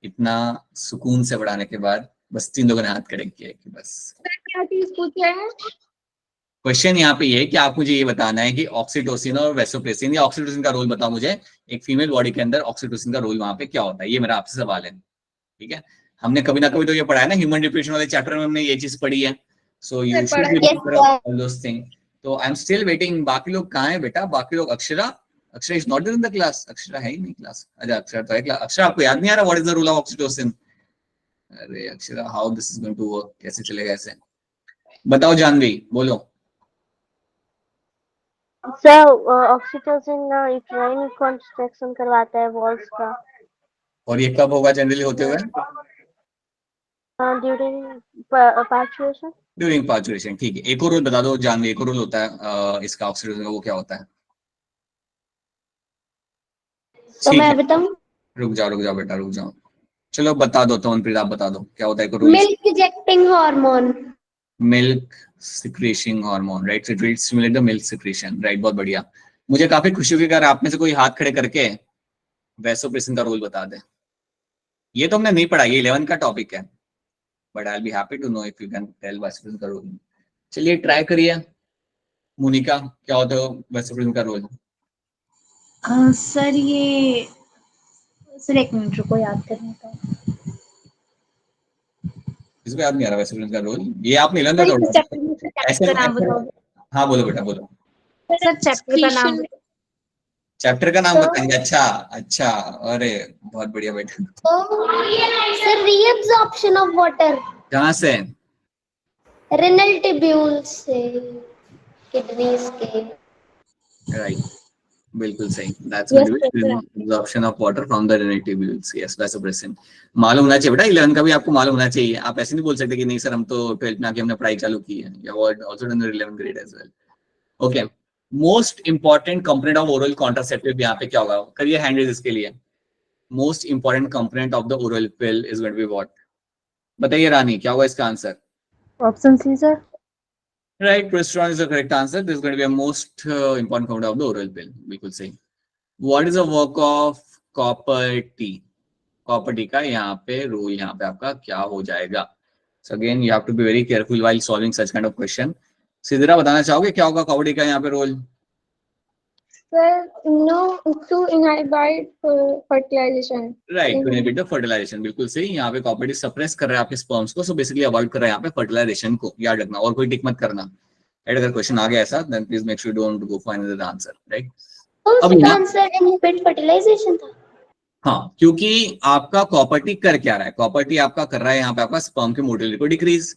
इतना सुकून से पढ़ाने के बाद बस 3 लोगों ने हाथ खड़े किए कि बस। क्या चीज पूछे हैं? क्वेश्चन यहाँ पे ये है कि आप मुझे ये बताना है कि ऑक्सीटोसिन और वेसोप्रेसिन, या ऑक्सीटोसिन का रोल बताओ मुझे एक फीमेल बॉडी के अंदर, ऑक्सीटोसिन का रोल वहां पे क्या होता है, ये मेरा आपसे सवाल है। ठीक है, हमने कभी ना कभी तो ये पढ़ा है ना, ह्यूमन रिप्रोडक्शन वाले चैप्टर में हमने ये चीज पढ़ी है। So you should be all those thing. तो आई एम स्टिल वेटिंग। बाकी लोग कहाँ है बेटा? बाकी लोग, Akshara is not in the class. Akshara है ही नहीं क्लास। अच्छा, अक्षरा तो है क्लास। अक्षरा, आपको याद नहीं आ रहा what is the role of oxytocin? अरे Akshara, how this is going to work? कैसे चलेगा ऐसे? बताओ जानवी, बोलो। सर ऑक्सीटोसिन यूट्राइन कॉन्ट्रैक्शन करवाता है वॉल्स का। और ये कब होगा जनरली होते हुए? During parturition. ड्यूरिंग पार्चुरेशन, ठीक है। एक और रोल बता दो जानवी, एक और रोल होता है इसका ऑक्सीटोसिन का, वो क्या होता है? तो ठीक मैं है, बताऊं? रुक जाओ बेटा, रुक जाओ। चलो बता दो, तो मनप्रीत आप बता दो क्या होता है एक role. Milk ejecting hormone. Milk secretion hormone, right? It will stimulate the milk secretion, right? बहुत बढ़िया। मुझे काफी खुशी होगी अगर आप में से कोई हाथ खड़े करके वेसोप्रेसिन का रोल बता दे। ये तो हमने नहीं पढ़ा, ये 11 का टॉपिक है, but I will be happy to know if you can tell vasopressin का रोल। चलिए ट्राई करिए। मोनिका, क्या होता है वेसोप्रेसिन का रोल? सर ये, सर एक मिनट रुको, याद करने का। इसको याद नहीं आ रहा वेसोप्रेसिन का रोल? ये आपने 11 सर का इस चैप्टर में से ऐसे चैप्टर का नाम बताओ। हाँ बोलो बेटा, बोलो। सर चैप्टर का नाम। चैप्टर का नाम बताएंगे? अच्छा अच्छा, अरे बहुत बढ़िया बेटा। Sir reabsorption of water. कहाँ से? रेनल ट्यूब्यूल से, किडनीज के। राइट, बिल्कुल सही। That's going to be absorption of water from the renal tubules. Yes, vasopressin मालूम होना चाहिए बेटा, 11 का भी आपको मालूम होना चाहिए। आप ऐसे नहीं बोल सकते कि नहीं सर हम तो 12th में आके हमने पढ़ाई चालू की है। You have also done the 11th grade as well. Okay, most important component of oral contraceptive यहाँ पे क्या होगा? करिए हैंड रेज इसके लिए। Most important component of the oral pill is going to be what? बताइए रानी, क्या होगा इसका answer? Option C sir. Right, progesterone is the correct answer. This is going to be a most important component of the oral pill. बिल्कुल सही। What is the work of copper T? Copper T का यहाँ पे role, यहाँ पे आपका क्या हो जाएगा? So again, you have to be very careful while solving such kind of question. Sidra बताना चाहोगे क्या होगा कॉपर टी का यहाँ पे role? Sir to inhibit fertilization. Right, to inhibit the fertilization, बिल्कुल सही। यहाँ पे कॉपर टी सप्रेस कर रहा है आपके स्पर्म्स को, सो बेसिकली अवॉइड कर रहा है यहाँ पे फर्टिलाइजेशन को, याद रखना। और कोई टिक मत करना। अगर क्वेश्चन आ गया ऐसा, then please make sure don't go for another answer, right? अब इसका आंसर इनहिबिट फर्टिलाइजेशन था। हाँ, क्योंकि आपका कॉपर टी कर क्या रहा है? कॉपर टी आपका कर रहा है यहाँ पे आपका स्पर्म की मोटिलिटी को डिक्रीज,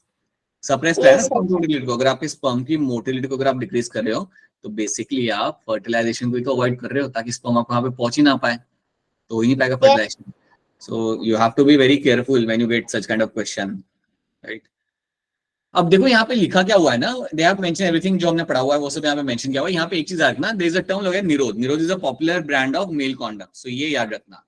सप्रेस कर रहा है स्पर्म की मोटिलिटी को। अगर आपके स्पर्म की मोटिलिटी को अगर आप डिक्रीज कर रहे हो, तो बेसिकली आप फर्टिलाइजेशन को तो अवॉइड कर रहे हो, ताकि स्पर्म आपको वहां पे पहुंच ही ना पाए, तो हो ही नहीं पाएगा fertilization. So you have to be very careful when you get such kind of question, right? अब देखो यहाँ पे लिखा क्या हुआ है ना, दे हैव मेंशन एवरीथिंग जो हमने पढ़ा हुआ है वो सब यहाँ पे मेंशन किया हुआ है। यहाँ पे एक चीज याद रखना, देयर इज अ टर्म लगा Nirodh. Nirodh is a popular brand of male condom. So ये याद रखना,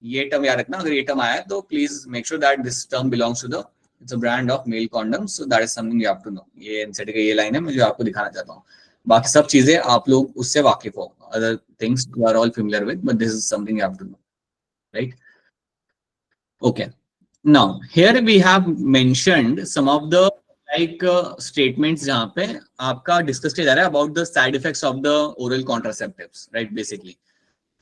ये टर्म याद रखना। अगर ये टर्म आया तो please make sure that this term belongs to the, it's a brand of male condom. So that is something you have to know. ये एनसीईआरटी का ये लाइन है, मैं जो आपको दिखाना चाहता हूँ। बाकी सब चीजें आप लोग उससे वाकिफ हो, other things you are all familiar with, but this is something you have to know, right? Okay, now here we have mentioned some of the statements जहां पे आपका डिस्कस किया जा रहा है about the side effects of the oral contraceptives, right? Basically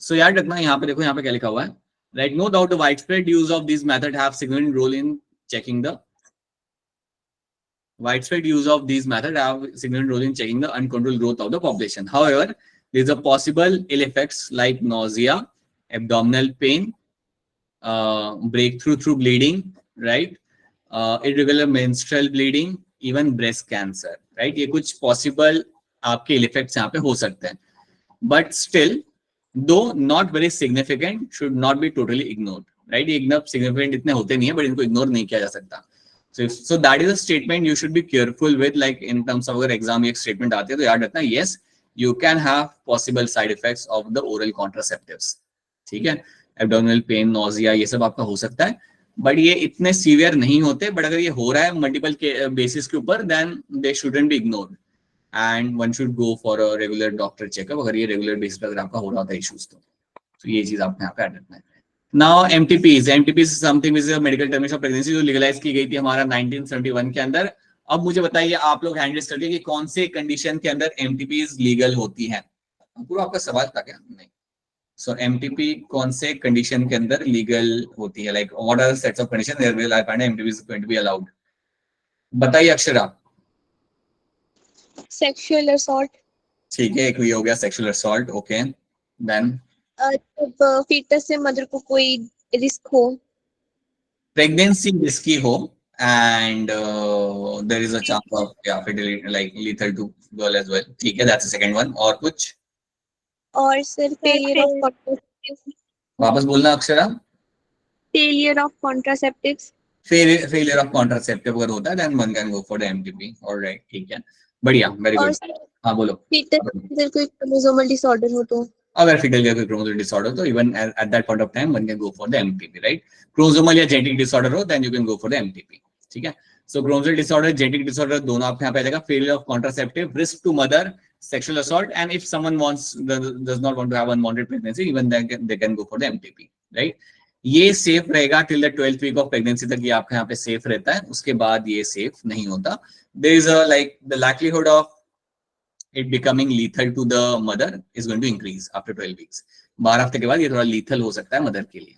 so याद रखना, यहाँ पे देखो यहाँ पे क्या लिखा हुआ है, right? No doubt the widespread use of this method have significant role in checking the widespread use of these methods have significant role in checking the uncontrolled growth of the population. However, there is a possible ill effects like nausea, abdominal pain, breakthrough through bleeding, right? Irregular menstrual bleeding, even breast cancer, right? ये कुछ possible आपके ill effects यहाँ पे हो सकते हैं, but still, though not very significant, should not be totally ignored, right? ये एकदम significant इतने होते नहीं है, but इनको ignore नहीं किया जा सकता। So that is a statement you should be careful with, like in terms of अगर एग्जाम एक स्टेटमेंट आती है तो याद रखना, yes you can have possible side effects of the oral contraceptives, ठीक है, abdominal pain, nausea, ये सब आपका हो सकता है, बट ये इतने सीवियर नहीं होते, बट अगर ये हो रहा है मल्टीपल बेसिस के ऊपर then they shouldn't be ignored and one should go for a regular doctor checkup, अगर ये रेगुलर बेसिस पर अगर आपका हो रहा था इश्यूज तो ये चीज आपको यहाँ पे ऐड रखना है। Now MTPs something is medical termination of pregnancy, जो लीगलाइज की गई थी हमारा 1971 के अंदर। अब मुझे बताइए आप लोग हैंडल करिए कि कौन से कंडीशन के अंदर एमटीपीज लीगल होती हैं। पूरा आपका सवाल था क्या? नहीं। सो एमटीपी कौन से कंडीशन के अंदर लीगल होती है, like what are sets of condition where will I find MTP is going to be allowed? बताइए अक्षरा। Sexual assault. ठीक है, एक ये हो गया सेक्सुअल असॉल्ट, ओके। देन जब फीटस से मदर को कोई रिस्क हो, प्रेगनेंसी रिस्की हो and there is a chance of fatality, like lethal to girl as well, ठीक है, that's the second one। और कुछ? और सर फेलियर ऑफ कॉन्ट्रासेप्टिव्स। वापस बोलना Akshara. Failure of contraceptives. Failure of contraceptive अगर होता है then one can go for the MTP, alright, ठीक है, बढ़िया, वेरी और गुड। हाँ बोलो। फीटस में कोई क्रोमोसोमल डिसऑर्डर हो तो, अगर फीटल का कोई क्रोमोसोमल डिसऑर्डर तो even at that point of time one can go for the MTP, right. Chromosomal या जेनेटिक डिसऑर्डर हो then you can go for the MTP, ठीक है। So chromosomal disorder, genetic disorder दोनों आपके यहाँ पे आ जाएगा। Failure of contraceptive, risk to mother, sexual assault, and if someone wants does not want to have unwanted pregnancy even they can go for the MTP, right. ये safe रहेगा till the 12th week of pregnancy तक, ये आपके यहाँ पे safe रहता है, उसके बाद ये सेफ नहीं होता। There is a like the likelihood of it becoming lethal to the mother is going to increase after 12 weeks। 12 हफ्ते के बाद ये थोड़ा lethal हो सकता है मदर के लिए,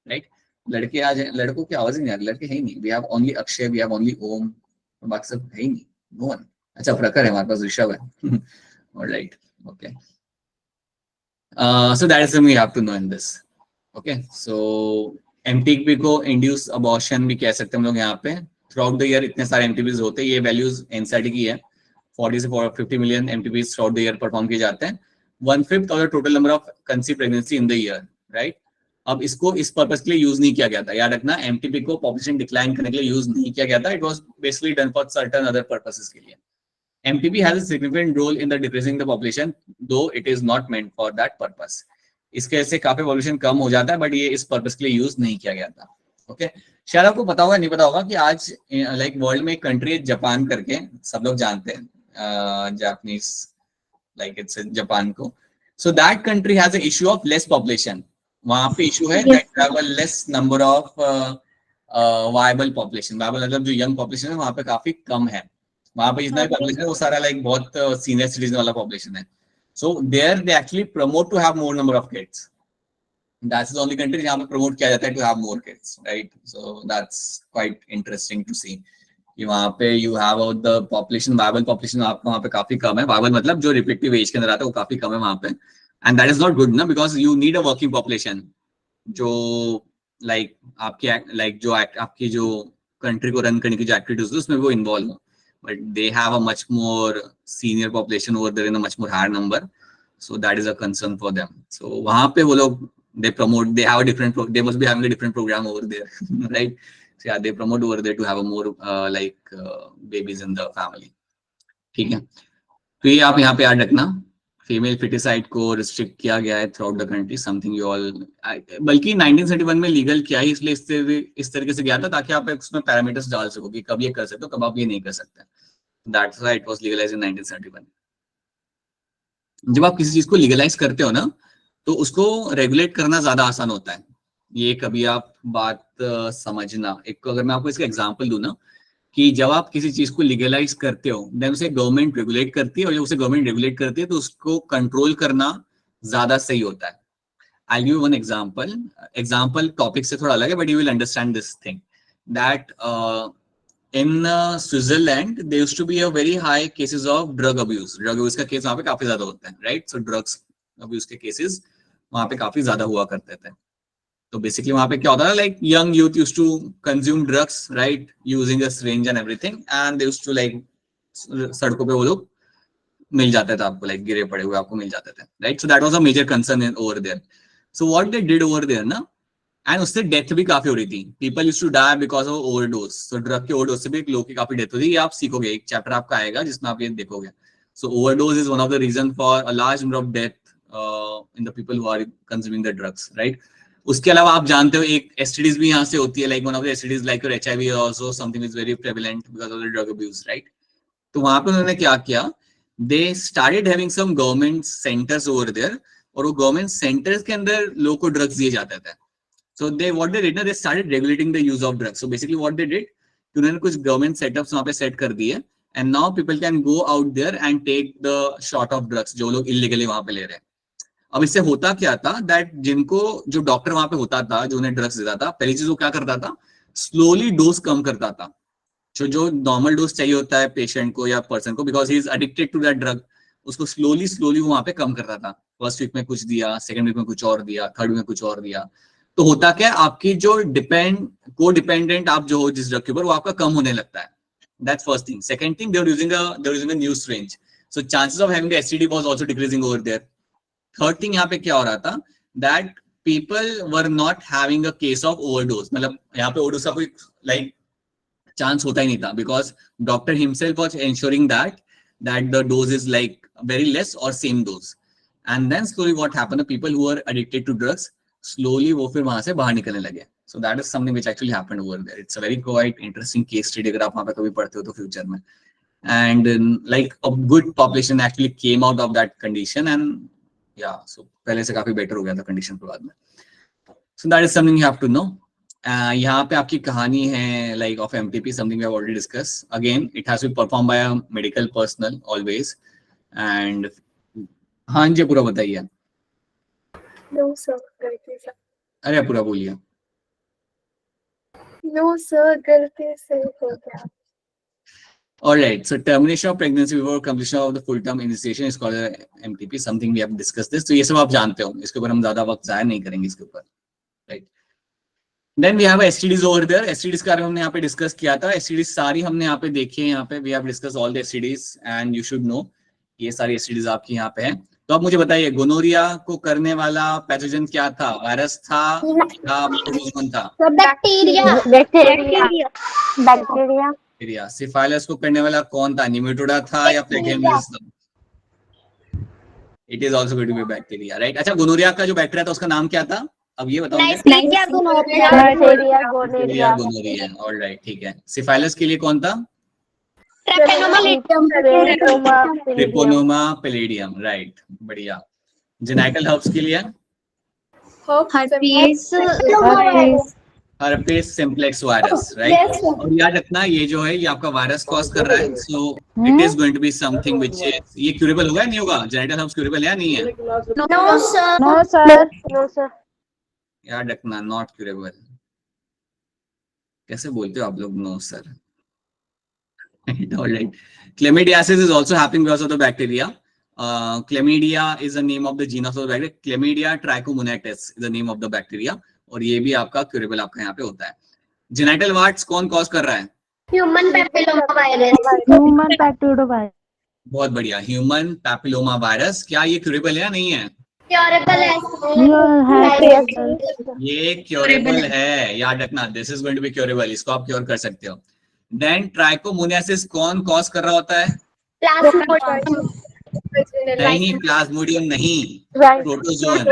राइट। लड़के आ जाए, लड़कों की आवाज ही नहीं आ रही, लड़के है ही नहीं। we have only Akshay, we have only ओम, बाकी सब है ही नहीं, no one। अच्छा प्रखर है हमारे पास, ऋषभ है, alright, okay, so that is something you have to know in this, okay। so MTP को induce abortion भी कह सकते हैं हम लोग यहाँ पे। throughout the year इतने सारे MTPs होते हैं, ये वैल्यूज एनसीईआरटी की है, 40 से 50 million MTPs through out the year perform किए जाते हैं, 1/5 of the total number of conceive pregnancy in the year, right. अब इसको इस पर्पस के लिए यूज नहीं किया गया था, याद रखना, एमटीपी को पॉपुलेशन डिक्लाइन करने के लिए यूज नहीं किया गया था, it was basically done for certain other purposes के लिए। MTP has a significant role in the decreasing the population, though it is not meant for that purpose. इसके वजह से काफी पॉपुलेशन कम हो जाता है, बट ये इस पर्पस के लिए यूज नहीं किया गया था, ओके। शायद आपको पता होगा, नहीं पता होगा कि आज लाइक वर्ल्ड में एक कंट्री है जापान करके, सब लोग जानते हैं Japanese, like it's in Japan को। So that country has an issue of less population। वहाँ पे issue है that have a less number of viable population। viable मतलब जो young population है वहाँ पे काफी कम है। वहाँ पे जितना भी population है वो सारा like बहुत senior citizen वाला population है। So there they actually promote to have more number of kids। That's the only country जहाँ पे promote किया जाता है to have more kids, right? So that's quite interesting to see। कि वहाँ पे you have the population, viable population आपका वहाँ पे काफी कम है। वायबल मतलब जो रिप्रोडक्टिव एज के अंदर आता है वो काफी कम है वहाँ पे, and that is not good ना, because you need a working population जो लाइक आपकी जो कंट्री को रन करने की जो एक्टिविटीज उसमें वो इन्वॉल्व हो, but they have a much more senior population over there in a much more higher number, so that is a concern for them. So वहाँ पे वो लोग they promote, they have a different they must be having a different program over there, right? So yeah, they promote over there to have a more babies in the family, ठीक है। तो ये आप यहाँ पे याद रखना, फीमेल फिटिसाइड को रिस्ट्रिक्ट किया गया है through out the country, something you all, बल्कि 1971 में लीगल किया ही इसलिए इस तरीके से गया था ताकि आप उसमें पैरामीटर्स डाल सको कि कब ये कर सकते हो, कब आप ये नहीं कर सकते। That's why it was legalized in 1971। जब आप किसी चीज को लीगलाइज करते हो ना तो उसको रेगुलेट करना ज्यादा आसान होता है। ये कभी आप बात समझना, एक अगर मैं आपको इसका एग्जांपल दूं ना, कि जब आप किसी चीज को लीगलाइज करते हो देन उसे गवर्नमेंट रेगुलेट करती है, और जब उसे गवर्नमेंट रेगुलेट करती है तो उसको कंट्रोल करना ज्यादा सही होता है। I give one example topic से थोड़ा अलग है, but you will understand this thing that in Switzerland there used to be a very high cases of drug abuse का केस वहां पे काफी ज्यादा होता है, राइट। सो ड्रग्स अब्यूज के केसेस वहां पे काफी ज्यादा हुआ करते थे। तो बेसिकली वहां पे क्या होता था, like young youth used to consume drugs, right, using a syringe and everything, and they used to like सड़कों पे वो लोग मिल जाते थे आपको, लाइक गिरे पड़े हुए आपको मिल जाते थे, right. So that was a major concern over there. So what they did over there ना, एंड उससे डेथ भी काफी हो रही थी. People used to die because of overdose. So drug के ओवरडोज से भी लोगों की काफी डेथ होती है. ये आप सीखोगे, एक चैप्टर आपका आएगा जिसमें आप ये देखोगे. So overdose is one of the reason for a large number of death in the people who are consuming the drugs, right. उसके अलावा आप जानते हो एक एसटीडीज भी यहाँ से होती है. Like one of the STDs like your HIV also something is very prevalent because of the drug abuse, right. तो वहां पे उन्होंने क्या किया, they started having some government centres over there, और वो गवर्नमेंट सेंटर्स के अंदर लोगों को ड्रग्स दिए जाते थे. सो दे व्हाट दे डिड ना, they started regulating the use of drugs. So basically what they did, उन्होंने कुछ गवर्नमेंट सेटअप्स वहां पे सेट कर दिए, and now people can go out there and take the shot of drugs जो लोग illegally वहां पे ले रहे हैं. अब इससे होता क्या था, दैट जिनको जो डॉक्टर वहां पे होता था जो उन्हें ड्रग्स देता था, पहली चीज वो क्या करता था, स्लोली डोज कम करता था. जो नॉर्मल डोज चाहिए होता है पेशेंट को या पर्सन को, because he is addicted to that drug, उसको स्लोली वहां पे कम करता था. फर्स्ट वीक में कुछ दिया, सेकंड वीक में कुछ और दिया, थर्ड वीक में कुछ और दिया. तो होता क्या, आपकी जो को डिपेंडेंट आप जो हो जिस ड्रग के ऊपर, वो आपका कम होने लगता है. That's first thing. Second thing, they are using a new syringe, so chances of having the STD was also decreasing over there. Third thing यहाँ पे क्या हो रहा था, that people were not having a case of overdose. मतलब यहाँ पे overdose का कोई लाइक चांस होता ही नहीं था, because doctor himself was ensuring that the dose is like very less और same dose. And then slowly what happened, the people who are addicted to drugs, slowly वो फिर वहां से बाहर निकलने लगे. So that is something which actually happened over there. It's a very quite interesting case study अगर आप वहां पे कभी पढ़ते हो तो फ्यूचर में. And like a good population actually came out of that condition, and या सो पहले से काफी बेटर हो गया था कंडीशन के बाद में. So that is something you have to know. यहाँ पे आपकी कहानी है like of MTP, something we have already discuss. Again it has to be perform by a medical personal always. And हाँ जी पूरा बताइए. नो सर, गलती से. अरे पूरा बोलिए. नो सर, गलती से हो गया. Alright, so termination of pregnancy before completion of the full term initiation is called MTP. Something we have discussed this. तो ये सब आप जानते हो, इसके ऊपर हम ज्यादा वक्त जाया नहीं करेंगे इसके ऊपर, right? Then we have STDs over there. STDs का हमने यहाँ पे डिस्कस किया था. STDs सारी हमने यहाँ पे देखी है. यहाँ पे we have discussed all the STDs and you should know ये सारी STDs आपकी यहाँ पे हैं. तो आप मुझे बताइए, गोनोरिया को करने वाला पैथोजन क्या था? वायरस था या प्रोटोजोन था? बैक्टीरिया. सिफाइलस को करने वाला कौन था? निमेटोडा था या प्लेगेमिस था? It is also going to be bacteria, right. अच्छा, गोनोरिया का जो बैक्टीरिया था उसका नाम क्या था? अब ये बताओ. गोनोरिया. ऑलराइट, ठीक है. सिफाइलस के लिए कौन था? ट्रिपोनोमा पैलिडियम, राइट. बढ़िया. जेनाइटल हर्प्स के लिए हर्पेस सिम्प्लेक्स वायरस, राइट. और याद रखना ये जो है ये आपका वायरस कॉज कर रहा है. So it is going to be something which is, ये क्यूरेबल होगा नहीं होगा? जेनाइटल हर्प्स क्यूरेबल है नहीं है? No sir. याद रखना, नॉट क्यूरेबल. कैसे बोलते हो आप लोग no sir? Alright. Chlamydiasis is also happening because of the bacteria. Chlamydia is the name of the genus of the bacteria. Chlamydia trachomonatis is the name of the bacteria. और ये भी आपका curable आपका यहाँ पे होता है. जेनाइटल वार्ट्स कौन कॉज कर रहा है? Human papilloma virus. बहुत बढ़िया. Human papilloma virus. क्या ये क्यूरेबल है या नहीं है? क्योरेबल है. ये क्योरेबल है, याद रखना. This is going to be curable. इसको आप क्योर कर सकते हो. देन ट्राइकोमोनासिस कौन कॉज कर रहा होता है? नहीं, प्लाज्मोडियम नहीं, प्रोटोजोन.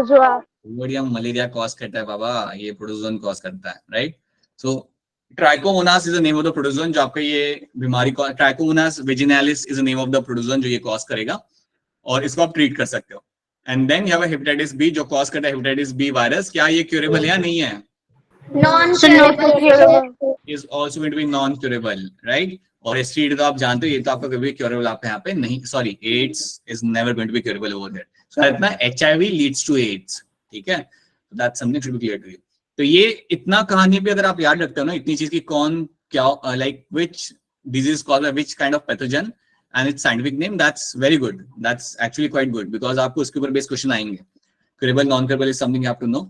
प्लाज्मोडियम मलेरिया कॉज करता है बाबा, ये प्रोटोजोन कॉज करता है, right. So trichomonas is the name of the protozoan जो आपका ये बीमारी को, trichomonas vaginalis is the name of the protozoan जो ये कॉज करेगा, और इसको आप ट्रीट कर सकते हो. And then you have hepatitis B जो कॉज करता है हेपेटाइटिस बी वायरस. क्या ये क्यूरेबल है या नहीं है? non-curable is also going to be non-curable, right? और STD तो आप जानते हो, ये तो आपका कभी curable आपके यहाँ पे नहीं. Sorry, AIDS is never going to be curable over there. So इतना HIV leads to AIDS, ठीक है? So that's something should be clear to you. तो ये इतना कहानी पे अगर आप याद रखते हो ना, इतनी चीज की कौन क्या, like which disease caused by which kind of pathogen and its scientific name, that's very good. That's actually quite good because आपको उसके ऊपर बेस्ड क्वेश्चन आएंगे. Curable, non-curable is something you have to know.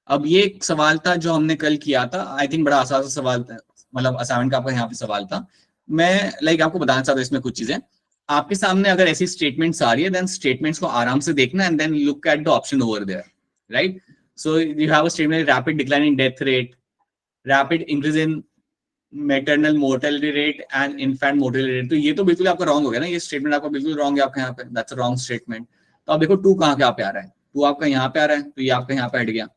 अब ये एक सवाल था जो हमने कल किया था. आई थिंक बड़ा आसान सवाल था, मतलब असाइनमेंट का आपका यहाँ पे सवाल था. मैं आपको बताना चाहता हूँ इसमें कुछ चीजें. आपके सामने अगर ऐसी स्टेटमेंट्स आ रही है, देन स्टेटमेंट्स को आराम से देखना and then look at the option over there, right. So you have a statement rapid decline in death rate, rapid increase in maternal mortality rate and infant mortality rate. तो ये तो बिल्कुल आपका wrong हो गया ना, ये स्टेटमेंट आपका बिल्कुल रॉन्ग है आपका यहाँ पे, दैट्स अ रॉन्ग स्टेटमेंट। तो आप देखो 2 कहाँ पे आ रहा है, 2 आपका यहाँ पे आ रहा है, तो ये आपका यहाँ पे हट गया,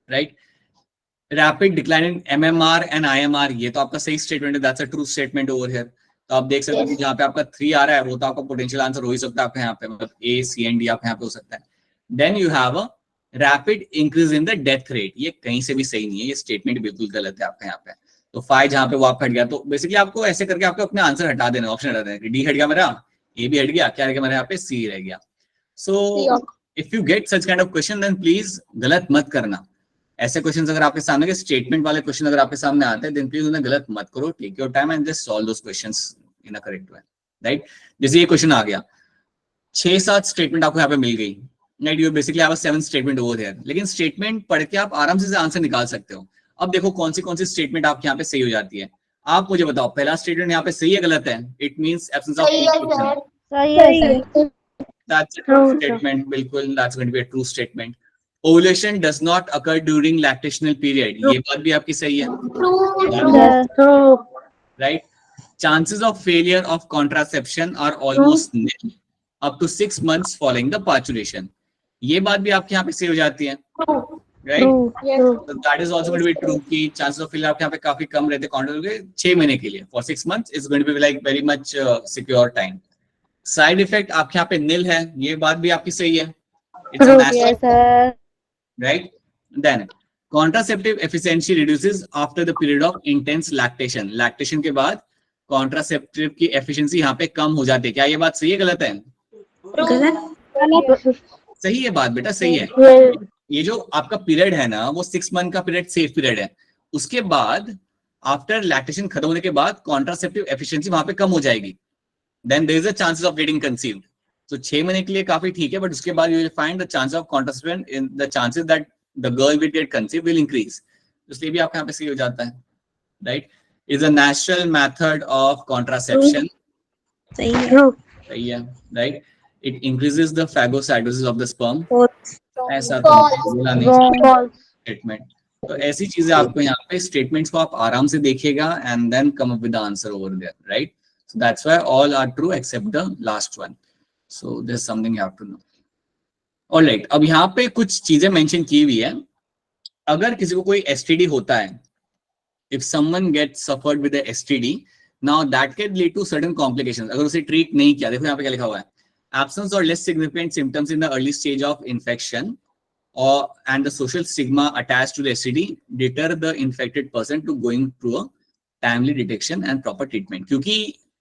right. Rapid decline in MMR and IMR, ये तो आपका सही स्टेटमेंट है, that's a true statement over here. तो आप देख सकते हो कि जहाँ पे आपका 3 आ रहा है वो तो आपका पोटेंशियल आंसर हो ही सकता है आपका यहाँ पे, मतलब A, C and D आपका यहाँ पे हो सकता है। Then you have a rapid increase in the death rate, ये कहीं से भी सही नहीं है, ये स्टेटमेंट बिल्कुल गलत है आपका यहाँ पे। तो 5 जहाँ पे वो आप हट गया, तो बेसिकली आपको ऐसे करके आपको अपने आंसर हटा देना, ऑप्शन हटा देना। D हट गया मेरा, A भी हट गया, क्या रह गया मेरे यहाँ पे, C रह गया। So if you get such kind of question then please गलत मत करना। ऐसे क्वेश्चंस अगर आपके सामने, स्टेटमेंट वाले क्वेश्चन अगर आपके सामने आते हैं देन प्लीज उन्हें गलत मत करो, take your time and just solve those questions in a correct way, right. जैसे ये क्वेश्चन आ गया, 6-7 स्टेटमेंट आपको यहाँ पे मिल गई, right. You basically have a 7 statement over here, लेकिन स्टेटमेंट पढ़ के आप आराम से आंसर निकाल सकते हो। अब देखो कौन सी स्टेटमेंट आपके यहाँ पे सही हो जाती है, आप मुझे बताओ पहला स्टेटमेंट यहाँ पे सही है गलत है? It means absence of prediction, सही है sir. that's a true statement, बिल्कुल that's going to be a true statement. Ovulation does not occur during lactational period, ये बात भी आपकी सही है, right? Chances of failure of contraception are almost nil up to 6 months following the parturition, ये बात भी आपके यहाँ पे सही हो जाती है, right? So that is also going to be true कि chances of failure आपके यहाँ पे काफी कम रहते हैं contraception के 6 महीने के लिए, for 6 months is going to be like very much secure time. Side effect आपके यहाँ पे नील है, ये बात भी आपकी सही है, it's a natural, right. Then contraceptive efficiency reduces after the period of intense lactation, lactation के बाद कॉन्ट्रासेप्टिव की एफिशिएंसी यहाँ पे कम हो जाती है, क्या ये बात सही है गलत है? गलत। सही है बात बेटा, सही है। ये जो आपका पीरियड है ना वो 6 मंथ का पीरियड सेफ पीरियड है, उसके बाद आफ्टर लैक्टेशन खत्म होने के बाद कॉन्ट्रासेप्टिव एफिशिएंसी वहां पे कम हो जाएगी, then there is a chances of getting conceived. So 6 महीने के लिए काफी ठीक है, but उसके बाद you will find the chance of contraception in the chances that the girl will get conceived will increase. इसलिए भी आपके यहाँ पे सही हो जाता है, right? Is a natural method of contraception. सही है। सही है, right? It increases the phagocytosis of the sperm. ऐसा तो बोला नहीं statement. तो ऐसी चीजें आपको यहाँ पे statements को आप आराम से देखिएगा and then come up with the answer over there, right? So that's why all are true except the last one. So there's something you have to know. All right, अब यहाँ पे कुछ चीजें मेंशन की हुई है। अगर किसी को कोई STD होता है, if someone gets suffered with a STD, now that can lead to certain complications. अगर उसे ट्रीट नहीं किया, देखो यहाँ पे क्या लिखा हुआ है, absence or less significant symptoms in the early stage of infection or and the social stigma attached to the STD deter the infected person to going through a timely detection and proper treatment. क्योंकि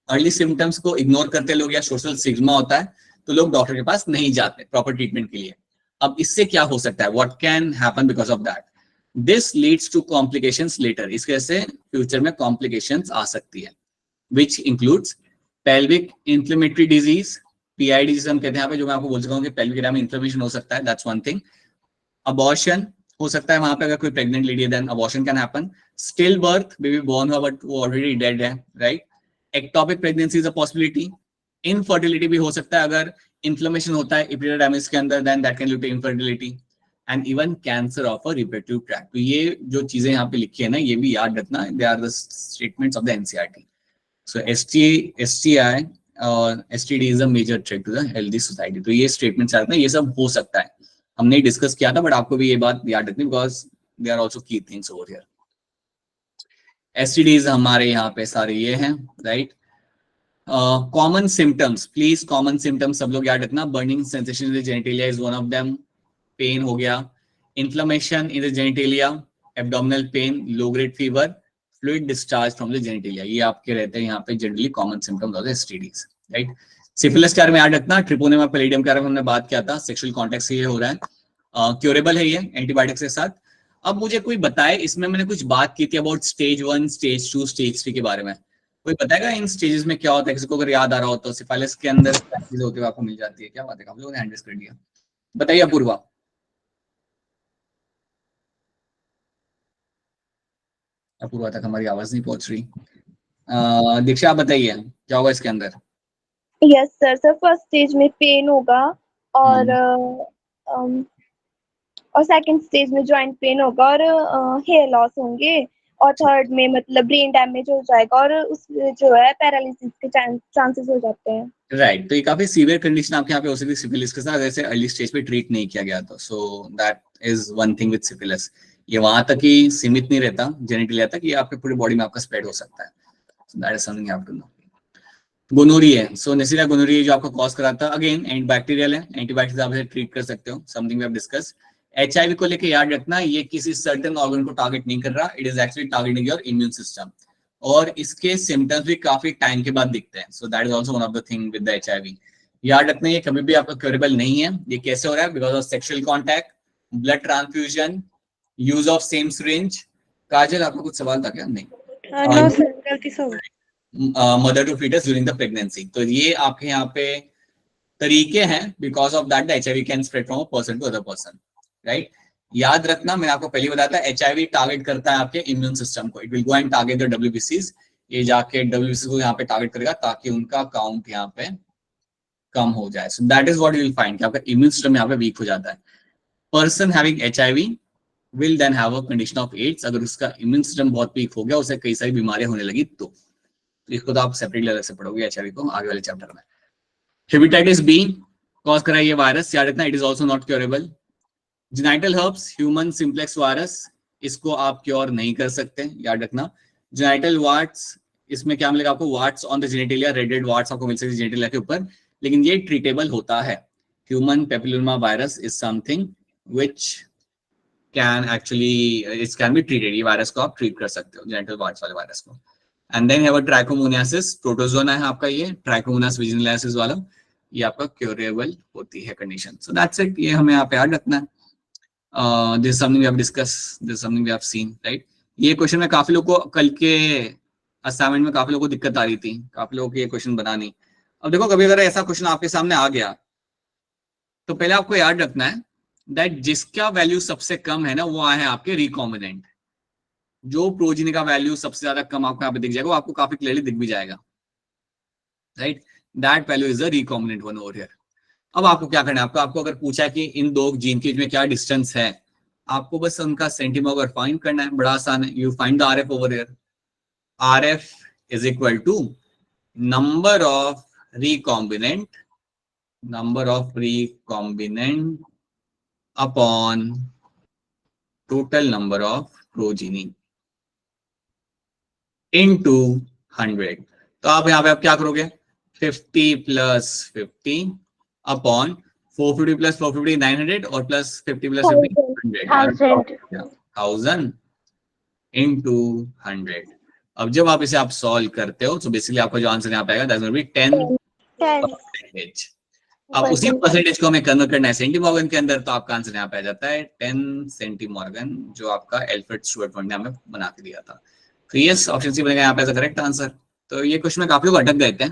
early symptoms को ignore करते लोग या social sigma होता है तो लोग doctor के पास नहीं जाते प्रॉपर ट्रीटमेंट के लिए। अब इससे क्या हो सकता है, what can happen because of that, this leads to complications later, इसके वजह से फ्यूचर में कॉम्प्लिकेशंस आ सकती है, which includes pelvic inflammatory disease, PID जिसे हम कहते हैं यहाँ पे, जो मैं आपको बोल चुका हूँ कि पेल्विक एरिया में इन्फ्लेमेशन हो सकता है, दैट्स वन थिंग। अबॉर्शन हो सकता है वहां पे, अगर कोई प्रेग्नेंट लेडी है then abortion can happen. Still birth, baby born हुआ बट वो ऑलरेडी डेड है, right. Ectopic pregnancy is a possibility. Infertility भी हो सकता है अगर इन्फ्लेमेशन होता है एपिडिडाइमिस के अंदर, then that can lead to infertility and even cancer of a reproductive tract. तो ये जो चीजें यहाँ पे लिखी है ना, ये भी याद रखना, they are the statements of the NCERT। So STI और STD is a major threat to the healthy society. तो ये स्टेटमेंट्स आते हैं, ये सब हो सकता है, हमने डिस्कस किया था, बट आपको भी ये बात याद रखनी because they are also key things over here. STDs हमारे यहाँ पे सारे ये हैं, right. Common symptoms, please common symptoms सब लोग याद रखना। Burning sensation in the genitalia is one of them, pain हो गया, inflammation in the genitalia, abdominal pain, low grade fever, fluid discharge from the genitalia, ये आपके रहते हैं यहाँ पे generally common symptoms of the STDs, right. Syphilis के बारे में याद रखना, ट्रिपोनेमा पैलिडियम के बारे में हमने बात किया था, सेक्सुअल कॉन्टैक्ट से ये हो रहा है, क्योरेबल है ये एंटीबायोटिक्स के साथ। अब मुझे कोई बताए, इसमें मैंने कुछ बात की थी अबाउट स्टेज 1, स्टेज 2, स्टेज 3 के बारे में, कोई बताएगा इन स्टेजेस में क्या होता है? किसी को अगर याद आ रहा हो तो सिफिलिस के अंदर क्या चीजें होती है आपको मिल जाती है, क्या बात है? आप लोगों ने हैंड रेज कर दिया, बताइए अपूर्वा। अपूर्वा तक हमारी आवाज नहीं पहुंच रही। दीक्षा आप बताइए क्या होगा इसके अंदर? Yes sir, sir first stage में पेन होगा और और सेकंड स्टेज में जॉइंट पेन होगा और हेयर लॉस होंगे, और थर्ड में मतलब ब्रेन डैमेज हो जाएगा और उस जो है पैरालिसिस के चांसेस हो जाते हैं। राइट, तो ये काफी सीवियर कंडीशन आपके यहाँ पे हो सकती है सिफिलिस के साथ, जैसे अर्ली स्टेज पे ट्रीट नहीं किया गया था। सो that is one thing with syphilis, ये वहां तक ही सीमित नहीं रहता जेनिटलिया तक, ये आपके पूरी बॉडी में आपका स्प्रेड हो सकता है। So that is something you have to know. Gonorrhoea, so Neisseria gonorrhoea जो आपको कॉज कराता है, अगेन एंटी बैक्टीरियल है, एंटीबायोटिक्स आप इसे ट्रीट कर सकते हो, something we have discuss. HIV को लेके याद रखना, ये किसी सर्टेन ऑर्गन को टारगेट नहीं कर रहा, it is actually targeting your immune system, और इसके सिम्टम्स भी काफी टाइम के बाद दिखते हैं। सो that is also one of the thing with the HIV. याद रखना ये कभी भी आपका क्योरेबल नहीं है। ये कैसे हो रहा है? Because of sexual contact, blood transfusion, use of same syringe. Kajal, आपका कुछ सवाल था क्या? नहीं, नो सर, गलती से हो गई। Mother to foetus during the pregnancy, तो ये आपके यहाँ पे तरीके हैं, because of that the HIV can spread from a person to other person, right. याद रखना, मैंने आपको पहले बताया था, एचआईवी टारगेट करता है आपके इम्यून सिस्टम को, it will go and target the डब्ल्यूबीसीज, ये जाके डब्ल्यूबीसी को यहाँ पे टारगेट करेगा ताकि उनका काउंट यहाँ पे कम हो जाए। सो that is what you will find, कि आपका इम्यून सिस्टम यहाँ पे वीक हो जाता है। Person having HIV will then have a condition of AIDS, अगर उसका इम्यून सिस्टम बहुत वीक हो गया, उसे कई सारी बीमारियां होने लगी तो इसको तो आप सेपरेटली अलग से पढ़ोगे एचआईवी को आगे वाले चैप्टर में। हेपेटाइटिस बी कॉज करा ये वायरस, याद रखना, it is also not curable. Genital herpes, human simplex virus, इसको आप क्योर नहीं कर सकते, याद रखना। जेनिटल वार्ट्स, इसमें क्या मिलेगा आपको? वार्ट्स ऑन द जेनिटलिया, रेडेड वार्ट्स आपको मिल सकते जेनिटलिया के ऊपर, लेकिन ये ट्रीटेबल होता है। Human papilloma virus is something which can actually, it can be treated, ये वायरस को आप ट्रीट कर सकते हो, जेनिटल वार्ट्स वाले वायरस को। And then have a trichomoniasis, protozoa है आपका ये, ट्राइकोमोनास विजिनलिसिस वाला, ये आपका क्योरेबल होती है कंडीशन। सो दैट्स इट, ये हमें यहाँ पे याद रखना है। This something we have discuss, this something we have seen, right. ये क्वेश्चन में काफी लोगों को कल के असाइनमेंट में काफी लोगों को दिक्कत आ रही थी, काफी लोगों को ये क्वेश्चन बना नहीं। अब देखो, कभी अगर ऐसा क्वेश्चन आपके सामने आ गया तो पहले आपको याद रखना है दैट जिसका वैल्यू सबसे कम है ना, वो आए हैं आपके रिकॉम्बिनेंट। जो प्रोजीनी का वैल्यू सबसे ज्यादा कम आपको यहाँ पे दिख जाएगा, वो आपको काफी क्लियरली दिख भी जाएगा, right. That value is the recombinant one over here. अब आपको क्या करना है, आपको अगर पूछा कि इन दो जीन के बीच में क्या डिस्टेंस है, आपको बस उनका सेंटीमीटर फाइंड करना है, बड़ा आसान है। You find the RF over here, RF is equal to number of recombinant upon total number of progeny into 100। तो आप यहाँ पे आप क्या करोगे? 50 प्लस 50 अपॉन 450 प्लस 450 900 और प्लस 50 प्लस 50 1000 इनटू 100। अब जब आप इसे आप सॉल्व करते हो तो बेसिकली आपका जो आंसर यहाँ पे आएगा दैट विल बी 10%। अब उसी परसेंटेज को हमें कन्वर्ट करना है सेंटीमॉर्गन के अंदर, तो आपका आंसर यहाँ पे आ जाता है 10 सेंटीमॉर्गन, जो आपका एल्फ्रेड स्टुअर्ट ने हमें बना के दिया था। तो यस, ऑप्शन सी बनेगा यहाँ पे करेक्ट आंसर। तो ये क्वेश्चन में काफी लोग अटक गए थे,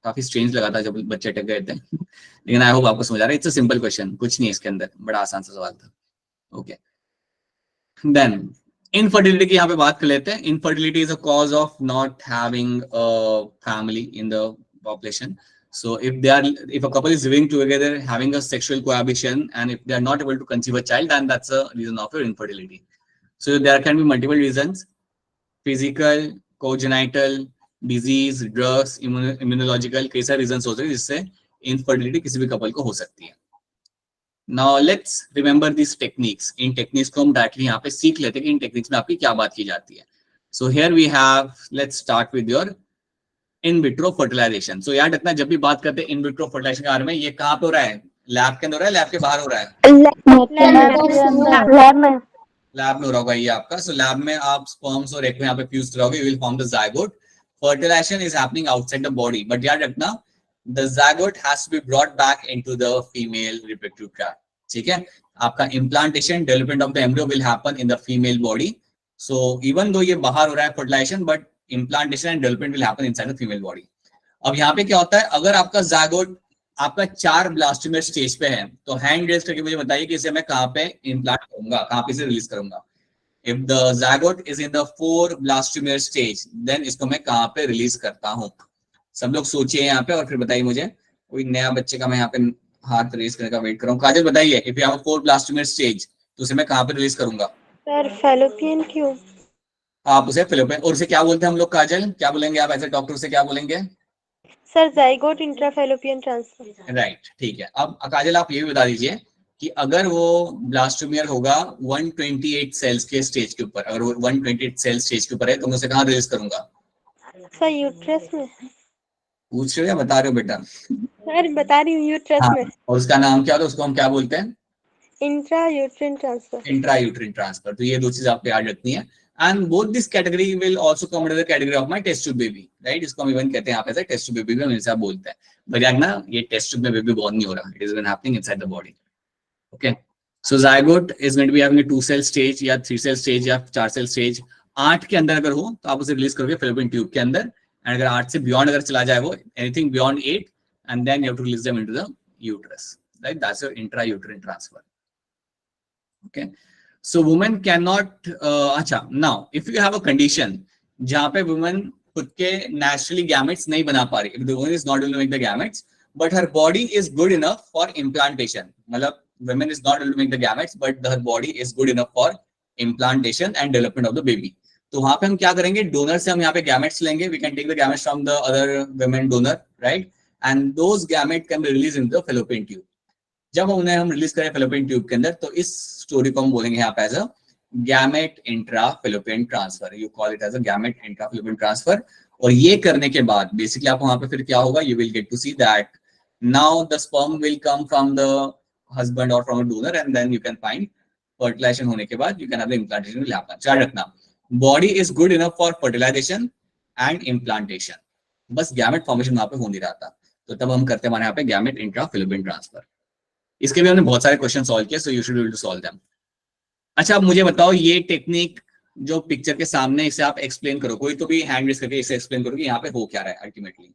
काफी स्ट्रेंज लगा था जब बच्चे अटक गए थे, लेकिन आई होप आपको समझ आ रहा है। इट्स अ सिंपल क्वेश्चन, कुछ नहीं है इसके अंदर, बड़ा आसान सा सवाल था। ओके, देन इनफर्टिलिटी की यहाँ पे बात कर लेते हैं। Infertility is a cause of not having a family in the population. So if a couple is living together, having a sexual cohabitation, and if they are not able to conceive a child, then that's a reason of your infertility. So there can be multiple reasons: physical, congenital, disease, drugs, immunological, कई सारे reasons होते हैं जिससे infertility किसी भी couple को हो सकती है। Now let's remember these techniques. In techniques को हम directly यहाँ पे सीख लेते हैं कि इन techniques में आपकी क्या बात की जाती है। So here we have, let's start with your in vitro fertilization. So याद रखना, जब भी बात करते हैं इन विट्रो फर्टिलाइजेशन के बारे में, ये कहाँ पे हो रहा है? लैब के अंदर हो रहा है, लैब के बाहर हो रहा है? लैब में हो रहा होगा ये आपका। सो लैब में आप स्पर्म्स और एग को यहाँ पे फ्यूज कराओगे, you will form the zygote. Fertilization is happening outside the body, but याद रखना the zygote has to be brought back into the female reproductive tract, ठीक है। आपका implantation, development of the embryo will happen in the female body. So even though ये बाहर हो रहा है fertilization, but implantation and development will happen inside the female body. अब यहाँ पे क्या होता है, अगर आपका जायगोट आपका 4 ब्लास्टोमेर स्टेज पे है, तो हैंड रेज करके मुझे बताइए कि इसे मैं कहाँ पे इम्प्लांट करूंगा, कहाँ पे इसे रिलीज करूंगा। If the zygote is in the 4 blastomer stage, then इसको मैं कहाँ पे रिलीज करता हूँ? सब लोग सोचिए यहाँ पे और फिर बताइए मुझे। कोई नया बच्चे का मैं यहाँ पे हाथ रेज करने का वेट कर रहा हूँ। काजल बताइए, if you have 4 blastomere stage तो उसे मैं कहाँ पे रिलीज करूंगा? Sir fallopian tube. आप उसे फिलोपियन, और उसे क्या बोलते हैं हम लोग? काजल क्या बोलेंगे आप एज ए डॉक्टर, उसे क्या बोलेंगे? Sir zygote intrafallopian transfer. Right, ठीक है। अब काजल आप ये भी बता दीजिए कि अगर वो ब्लास्टोमियर होगा 128 सेल्स के स्टेज के ऊपर, अगर वो 128 सेल स्टेज के ऊपर है तो मैं उसे कहाँ रिलीज करूंगा? सर यूट्रस में। पूछ रहे हो या बता रहे हो बेटा? सर बता रही हूँ यूट्रस हाँ, में। और उसका नाम क्या होता है, उसको हम क्या बोलते हैं? Intra uterine transfer. Intrauterine transfer. तो ये दो चीज आपको याद रखनी है। And both this category will also come under the category of my test tube baby, right? इसको हम इवन कहते हैं आप ऐसे टेस्ट ट्यूब बेबी भी हमेशा बोलते हैं। बट ना, ये टेस्ट ट्यूब में बेबी बॉर्न नहीं हो रहा, it is been happening inside the body. Okay, so zygote is going to be having a 2 cell stage या 3 cell stage या 4 cell stage। 8 के अंदर अगर हो तो आप उसे रिलीज करोगे फिलोपियन ट्यूब के अंदर, एंड अगर 8 से बियॉन्ड अगर चला जाए वो, anything beyond 8, and then you have to release them into the uterus, right? That's your intrauterine transfer. Okay, so women can not, अच्छा, now if you have a condition जहां पे वुमेन खुद के नेचुरली गैमेट्स नहीं बना पा रही, if the woman is not able to make the gametes but her body is good enough for implantation, मतलब women is not able to make the gametes but her body is good enough for implantation and development of the baby, तो वहां पे हम क्या करेंगे? Donor से हम यहाँ पे गैमेट्स लेंगे, we can take the gametes from the other women donor, right? and those gametes can be released into the fallopian tube। जब उन्हें हम रिलीज करें fallopian tube के अंदर तो इस स्टोरी को हम बोलेंगे यहाँ पे as a gamete intra fallopian transfer, you call it as a gamete intra fallopian transfer. और ये करने के बाद बेसिकली आप वहां पे फिर क्या होगा? you will get to see that now the sperm will come from the husband or from a donor and then you can find fertilization होने के बाद you can have the implantation will happen। ध्यान रखना, body is good enough for fertilization and implantation, बस gamete formation वहां पे हो नहीं रहा था, तो तब हम करते हैं हमारे यहाँ पे गैमेट इंट्रा fallopian ट्रांसफर। इसके भी हमने बहुत सारे क्वेश्चन सॉल्व किए, so you should be able to solve them. अच्छा, अब मुझे बताओ ये टेक्निक जो पिक्चर के सामने, इसे आप एक्सप्लेन करो, कोई तो भी हैंड रेज करके इसे एक्सप्लेन करो कि यहाँ पे हो क्या रहा है ultimately.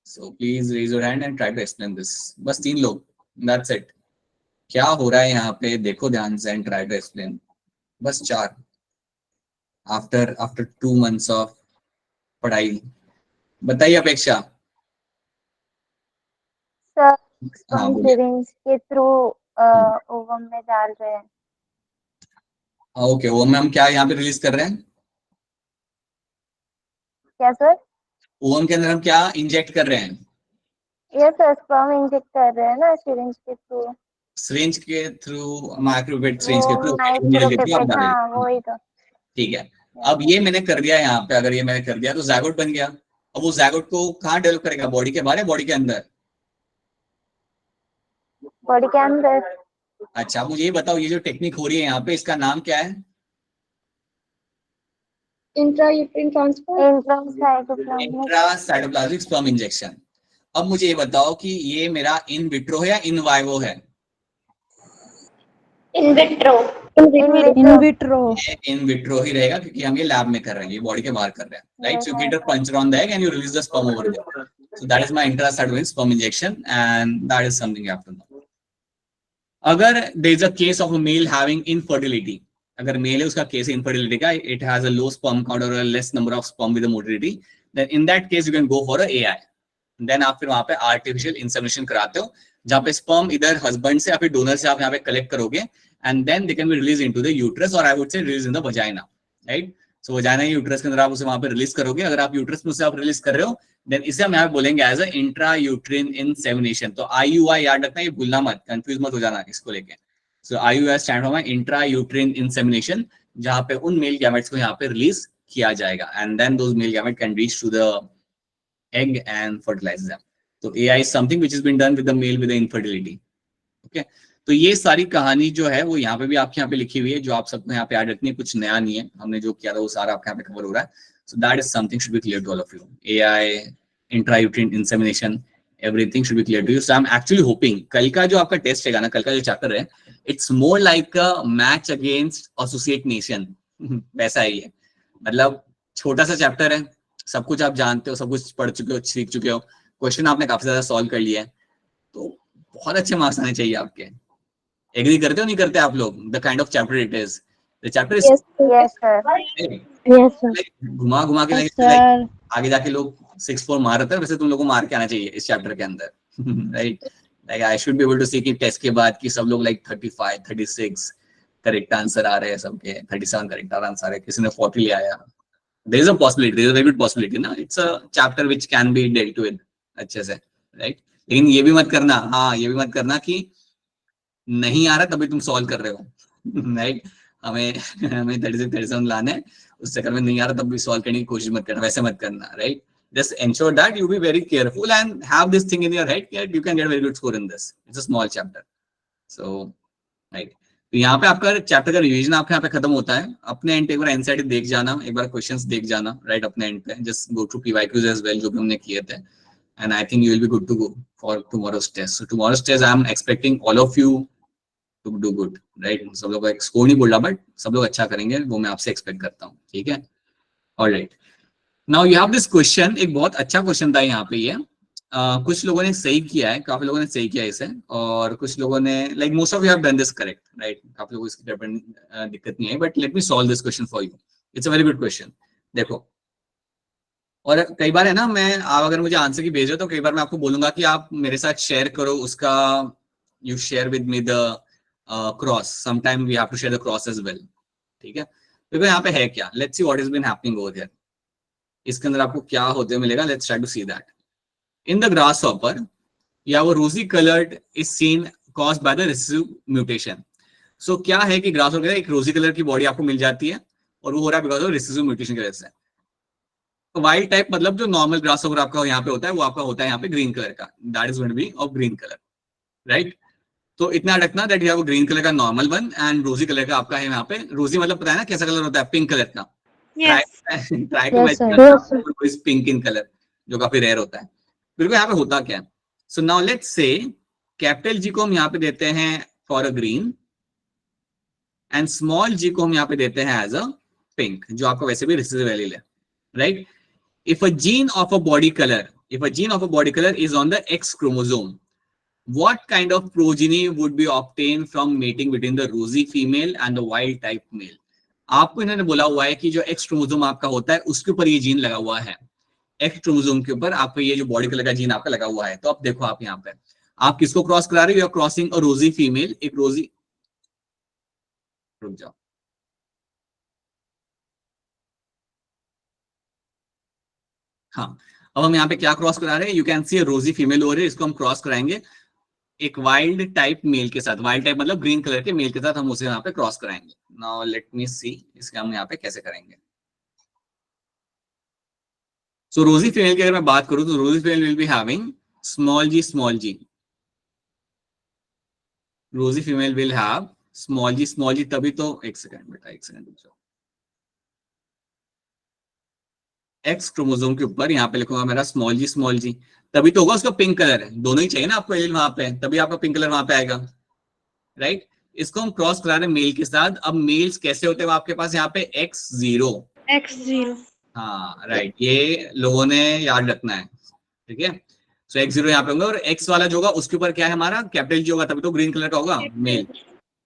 So please raise your hand and try to explain this. बस 3 लोग, दैट्स इट। क्या हो रहा है यहाँ पे देखो ध्यान से एंड ट्राई टू एक्सप्लेन। बस 4 आफ्टर 2 months ऑफ पढ़ाई। बताइए अपेक्षा। सर हाँ बोलिए। सिरिंज के थ्रू ओवम में डाल रहे हैं। ओके, वो हम क्या यहाँ पे रिलीज कर रहे हैं? क्या सर? ओवम के अंदर हम क्या इंजेक्ट कर रहे हैं? ये सर स्पर्म इंजेक्ट कर रहे हैं ना सिरिंज के थ्रू। सिरिंज के थ्रू, माइक्रोवेट सिरिंज के थ्रू आप माइक्रोपिपेट, डाल हाँ रहे हैं। वही तो। ठीक है, अब ये मैंने कर दिया यहाँ पे, अगर ये मैंने कर दिया तो zygote बन गया। अब वो zygote को कहाँ डेवलप करेगा? बॉडी के बाहर या बॉडी के अंदर? बॉडी के अंदर। अच्छा, मुझे ये बताओ, ये जो टेक्निक हो रही है यहाँ पे, इसका नाम क्या है? इंट्रायूट्रिन ट्रांसफर। Intracytoplasmic sperm injection. अब मुझे ये बताओ कि ये मेरा इन विट्रो है या इन वाइवो है? In vitro. In vitro. In vitro ही रहेगा क्योंकि हम ये लैब में कर रहे हैं, ये बॉडी के बाहर कर रहे हैं, right? So you get a puncture on the egg and you release the sperm over there. So that is my intracytoplasmic sperm injection and that is something you have to know. अगर there is a case of a male having infertility, अगर male है उसका केस infertility का, it has a low sperm count और less number of sperm with motility, then in that case you can go for a AI. Then आप फिर वहां पे आर्टिफिशियल इंसेमिनेशन कराते हो, जहां पे स्पर्म इधर हस्बैंड से या फिर डोनर से आप यहाँ पे कलेक्ट करोगे, and then they can be release into the uterus, और I would say release in the vagina, right? So vagina uterus के अंदर आप उसे वहां पे रिलीज करोगे। अगर आप यूट्रस में उसे आप रिलीज कर रहे हो, देन इसे हम यहाँ पे बोलेंगे as a intra uterine insemination. तो IUI याद रखना, ये भूलना मत, कंफ्यूज मत हो जाना इसको लेके। सो IUI stand for intra uterine insemination, जहां पे उन मेल गैमेट्स को यहाँ पे रिलीज किया जाएगा, and then those male gamete can reach to the egg and fertilize them। तो AI is something which has been done with the male with the infertility। okay? तो ये सारी कहानी जो है वो यहाँ पे भी आपके यहाँ पे लिखी हुई है, जो आप सबको यहाँ पे ऐड रखनी है, कुछ नया नहीं है, हमने जो किया था वो सारा आपके यहाँ पे कवर हो रहा है। So that is something should be clear to all of you। AI, intrauterine insemination, everything should be clear to you। So I'm actually hoping कल का जो आपका टेस्ट है ना, कल का जो चैप्टर है, it's more like a match against associate nation। वैसा ही है, मतलब छोटा सा चैप्टर है, सब कुछ आप जानते हो, सब कुछ पढ़ चुके हो, सीख चुके हो, क्वेश्चन आपने काफी ज्यादा सॉल्व कर लिया है, तो बहुत अच्छे मार्क्स आने चाहिए आपके। एग्री करते हो नहीं करते आप लोग? The kind of chapter it is, the chapter is घुमा घुमा के आगे जाके लोग 6-4 मार रहे थे, वैसे तुम लोगों को मार के आना चाहिए इस चैप्टर के अंदर, right? Like I should be able to see कि टेस्ट के बाद कि सब लोग लाइक 35 36 करेक्ट आंसर आ रहे हैं सबके, 37 करेक्ट आंसर है, किसी ने 40 ले आया. There is a possibility, there is a very good possibility ना. It's a chapter which can be dealt with अच्छे से, right? लेकिन ये भी मत करना, हाँ ये भी मत करना कि नहीं आ रहा तभी तुम सॉल्व कर रहे हो, राइट? हमें 36-37 लाना है, उस चक्कर में नहीं आ रहा तब भी सॉल्व करने की कोशिश मत करना, वैसे मत करना, right? Just ensure that you be very careful and have this thing in your head that you can get a very good score in this. It's a small chapter, so right. तो यहाँ पे आपका chapter का revision आपके यहाँ पे खत्म होता है. अपने एंड पे एक बार एनसीईआरटी देख जाना, एक बार क्वेश्चंस देख जाना, राइट? अपने एंड पे just go through PYQs as well जो भी हमने किए थे, and I think you will be good to go for tomorrow's test. So tomorrow's test I am expecting all of you to do good, right? सब लोग का score नहीं बोल रहा बट सब लोग अच्छा करेंगे, वो मैं आपसे एक्सपेक्ट करता हूँ, ठीक है? Alright, now you have this question. एक बहुत अच्छा क्वेश्चन था यहाँ पे ये. कुछ लोगों ने सही किया है, काफी लोगों ने सही किया है इसे, और कुछ लोगों ने like most of you have done this correct, right? काफी लोगों को इसकी दिक्कत नहीं है, but let me solve this question for you. It's a very good question. देखो, और कई बार है ना, मैं आप अगर मुझे आंसर की भेजो तो कई बार मैं आपको बोलूंगा कि आप मेरे साथ शेयर करो उसका, you share with me the cross. Sometime we have to share the cross as well, ठीक है? देखो यहाँ पे है क्या, let's see what is been happening over here. इसके अंदर आपको क्या होते हुए मिलेगा, let's try to see that. In the grasshopper, you have a rosy colored is seen caused by the recessive mutation. So क्या है कि grasshopper एक rosy color की बॉडी आपको मिल जाती है और वो हो रहा है बिकॉज ऑफ recessive mutation की वजह से. तो वाइल्ड टाइप मतलब जो नॉर्मल ग्रासहॉपर आपका यहाँ पे होता है वो आपका होता है यहाँ पे ग्रीन कलर का, that is going to be of green colour, right? तो इतना रखना that you have green colour का normal one and rosy colour का आपका है यहाँ पे. रोजी मतलब पता है ना कैसा कलर होता है, पिंक कलर का. Try to match pink in colour जो काफी रेयर होता है. बिल्कुल यहाँ पे होता क्या है. So now let's say capital G को हम यहाँ पे देते हैं for a green and small G को हम यहाँ पे देते हैं एज अ पिंक, जो आपको वैसे भी रिसेसिव एलील है, right? If a gene of a body colour is on the X chromosome, what kind of progeny would be obtained from mating between the rosy female and the wild type male? आपको इन्होंने बोला हुआ है कि जो X chromosome आपका होता है उसके ऊपर ये जीन लगा हुआ है. X क्रोमोसोम के ऊपर आपका ये जो बॉडी कलर का जीन आपका लगा हुआ है. तो अब देखो आप यहाँ पे आप किसको क्रॉस करा रहे हो, क्रॉसिंग अ रोजी फीमेल, एक रोजी, रुक जाओ, हाँ अब हम यहाँ पे क्या क्रॉस करा रहे हैं, यू कैन सी रोजी फीमेल हो रही है, इसको हम क्रॉस कराएंगे एक वाइल्ड टाइप मेल के साथ. वाइल्ड टाइप मतलब ग्रीन कलर के मेल के साथ हम उसे यहाँ पे क्रॉस कराएंगे. नाउ लेट मी सी इसके हम यहाँ पे कैसे करेंगे. सो रोजी फीमेल की अगर मैं बात करूं तो rosy female will be having small G. Rosy female will have small G. तभी तो एक सेकंड बेटा, एक सेकंड रुक जाओ. X क्रोमोसोम के ऊपर यहाँ पे लिखूंगा मेरा स्मॉल जी, तभी तो होगा उसका पिंक कलर है. दोनों ही चाहिए ना आपको एलील वहां पे, तभी आपका पिंक कलर वहां पे आएगा, राइट? इसको हम क्रॉस करा रहे हैं मेल के साथ. अब मेल्स कैसे होते हैं आपके पास यहाँ पे X0. हाँ राइट, ये लोगों ने याद रखना है, ठीक है? सो X0 यहाँ पे होगा और X वाला जो होगा उसके ऊपर क्या है हमारा कैपिटल जी होगा, तभी तो ग्रीन कलर का होगा मेल,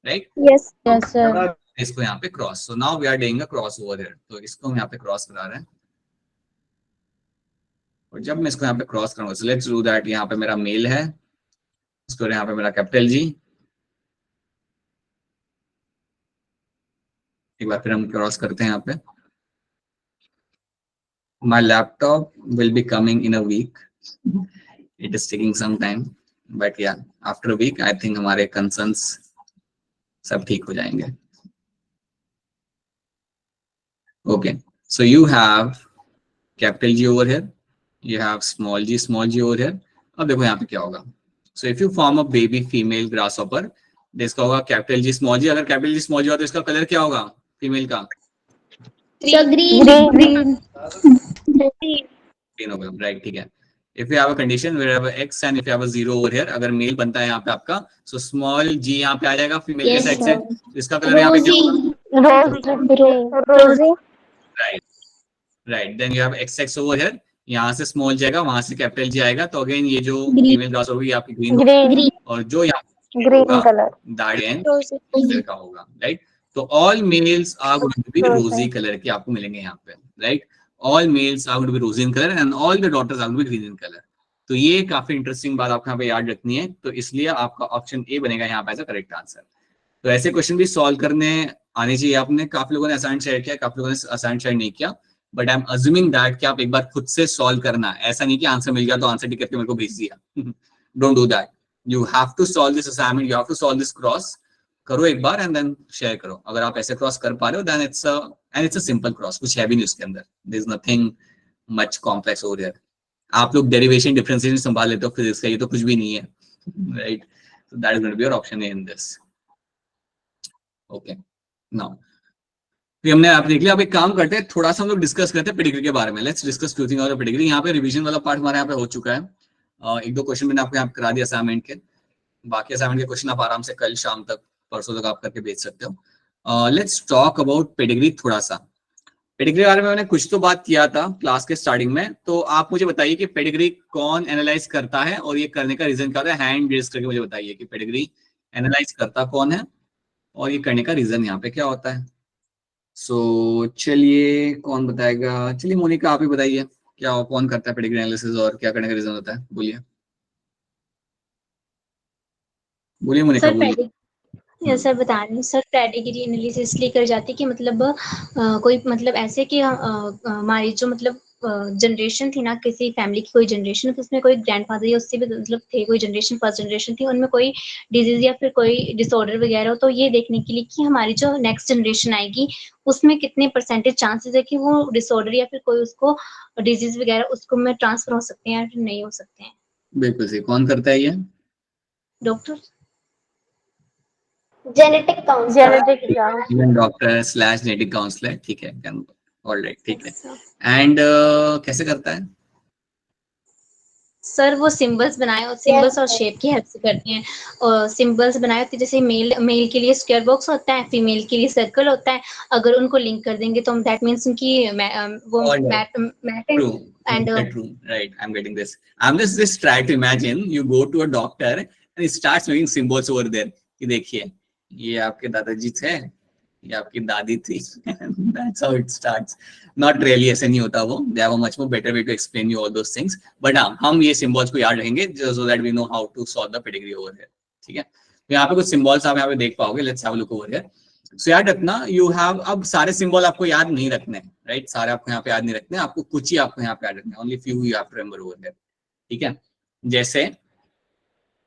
राइट? Yes sir. इसको यहाँ पे cross. So now we are doing a cross over here. तो इसको हम यहाँ पे क्रॉस करा रहे हैं और जब मैं इसको यहाँ पे क्रॉस करूंगा, सो लेट्स डू दैट. यहाँ पे मेरा मेल है, इसको यहाँ पे मेरा कैपिटल जी. एक बार फिर हम क्रॉस करते हैं यहाँ पे. My laptop will be coming in a week. It is taking some time, but yeah, after a week, I think हमारे concerns सब ठीक हो जाएंगे. Okay, so you have capital G over here. You have small g over here. अब देखो यहाँ पे क्या होगा. So if you form a baby female grasshopper, इसका होगा कैपिटल जी स्मॉल जी. अगर कैपिटल जी स्मॉल जी होगा तो इसका कलर क्या होगा फीमेल का? ग्रीन. ग्रीन होगा, राइट? ठीक है. If you have a condition where you have a X and if you have a 0 over here, अगर मेल बनता है यहाँ पे आपका, so small g यहाँ पे आ जाएगा फीमेल के साइड से. इसका कलर यहाँ पे क्या होगा? Right. Then you have XX over here. यहाँ से स्मॉल जाएगा, वहां से कैपिटल जी आएगा. तो अगेन ये जो फीमेल ग्रास होगी आपकी ग्रीन, और जो यहाँ ग्रीन कलर दैट का होगा, राइट? तो all males are going to be rosy colour के आपको मिलेंगे यहाँ पे, right? All males are going to be rosy in color and all the daughters are going to be green in color. तो ये काफी इंटरेस्टिंग बात आपको यहाँ पे याद रखनी है, तो इसलिए आपका ऑप्शन ए बनेगा यहाँ पे एज अ करेक्ट आंसर। तो ऐसे क्वेश्चन भी सॉल्व करने आने चाहिए। आपने काफी लोगों ने असाइनमेंट शेयर किया, काफी लोगों ने असाइनमेंट शेयर नहीं किया, but I am assuming that कि आप एक बार खुद से सॉल्व करना, ऐसा नहीं कि आंसर मिल गया तो आंसर टिक करके मेरे को भेज दिया। Don't do that, you have to solve this assignment, you have to solve this cross, करो एक बार एंड देन शेयर करो। अगर आप ऐसे क्रॉस कर पा रहे हो then it's a simple cross, कुछ है भी नहीं उसके अंदर, there is nothing much complex over here. आप लोग डेरिवेशन डिफरेंशिएशन संभाल लेते हो फिजिक्स का, ये तो कुछ भी नहीं है, right? So that is going to be your option A in this. Okay, now हमने आप देख लिया। अब एक काम करते हैं, थोड़ा सा हम लोग डिस्कस करते हैं पेडिग्री के बारे में। Let's discuss two things of pedigree. यहाँ पे रिवीजन वाला पार्ट हमारे यहाँ पे हो चुका है। एक दो क्वेश्चन मैंने आपको यहाँ पे करा दिया असाइनमेंट के, बाकी असाइनमेंट के क्वेश्चन आप आराम से कल शाम तक परसों तक आप करके भेज सकते हो। लेट्स टॉक अबाउट पेडिग्री थोड़ा सा। पेडिग्री के बारे में मैंने कुछ तो बात किया था क्लास के स्टार्टिंग में, तो आप मुझे बताइए कि पेडिग्री कौन एनालाइज करता है और ये करने का रीजन क्या होता है। हैंड रेज करके मुझे बताइए कि पेडिग्री एनालाइज करता कौन है और ये करने का रीजन यहाँ पे क्या होता है। सो चलिए, कौन बताएगा? चलिए मोनिका आप ही बताइए, क्या कौन करता है पेडिग्री एनालिसिस और क्या करने का रीजन होता है? बोलिए बोलिए मोनिका, सर बोलिए। सर बता रही हूँ सर, पेडिग्री एनालिसिस इसलिए कर जाती है कि मतलब कोई मतलब ऐसे कि हमारी जो मतलब जनरेशन थी ना, किसी फैमिली की कोई जनरेशन, तो उसमें कोई ग्रैंडफादर या उससे भी मतलब थे कोई जनरेशन, फर्स्ट जनरेशन थी, उनमें कोई डिजीज या फिर कोई डिसऑर्डर वगैरह हो, तो ये देखने के लिए कि हमारी जो नेक्स्ट जनरेशन आएगी उसमें कितने परसेंटेज चांसेस है कि वो डिसऑर्डर या फिर कोई उसको डिजीज वगैरह उसको में ट्रांसफर हो सकते हैं या फिर नहीं हो सकते हैं। बिल्कुल सही। कौन करता है ये? Doctor. Genetic counsellor. Genetic doctor slash genetic counsellor, ठीक है, ऑलराइट, ठीक है। एंड कैसे करता है? सर वो सिंबल्स बनाए और सिंबल्स और शेप की हेल्प से करते हैं। और सिंबल्स बनाए होते हैं, जैसे मेल के लिए स्क्वायर बॉक्स होता है, फीमेल के लिए सर्कल होता है। अगर उनको लिंक कर देंगे तो दैट मींस उनकी वो मैट True, एंड true, right. I'm getting this. I'm just try to imagine you go to a doctor and he starts making symbols over there. कि देखिए, ये आपके दादाजी थे, ये आपकी दादी थी. That's how it starts. Not really, ऐसे नहीं होता वो. They have a much more better way to explain you all those things. But हाँ, हम ये symbols को याद रखेंगे so that we know how to solve the pedigree over here. ठीक है? तो यहाँ पे कुछ symbols आप यहाँ पे देख पाओगे. Let's have a look over here. So याद रखना, you have, अब सारे सिंबल आपको याद नहीं रखने, राइट? सारे आपको यहाँ पे याद नहीं रखने, आपको कुछ ही आपको यहाँ पे याद रखने, only few you have to remember over there. ठीक है? जैसे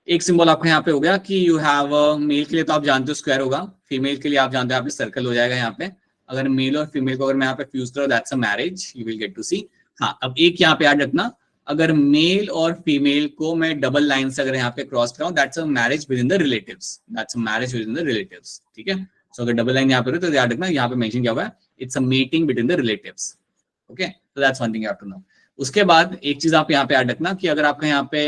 एक सिंबल आपको यहाँ पे हो गया कि you have मेल के लिए तो आप जानते हो स्क्वायर होगा, फीमेल के लिए आप जानते हो आप सर्कल हो जाएगा यहाँ पे। अगर मेल और फीमेल को अगर मैं यहाँ पे फ्यूज करो, that's a marriage, you will get to see. हाँ, अब एक यहाँ पे याद रखना, अगर मेल और फीमेल को मैं डबल लाइन से अगर यहाँ पे क्रॉस कराऊं, that's a marriage within the relatives, that's a marriage within the relatives. ठीक है? सो अगर डबल लाइन यहाँ पे तो याद रखना, यहाँ पे मेंशन क्या हुआ है, it's a meeting between the relatives. Okay, so that's one thing you have to know. उसके बाद एक चीज आप यहाँ पे याद रखना कि अगर आपका यहाँ पे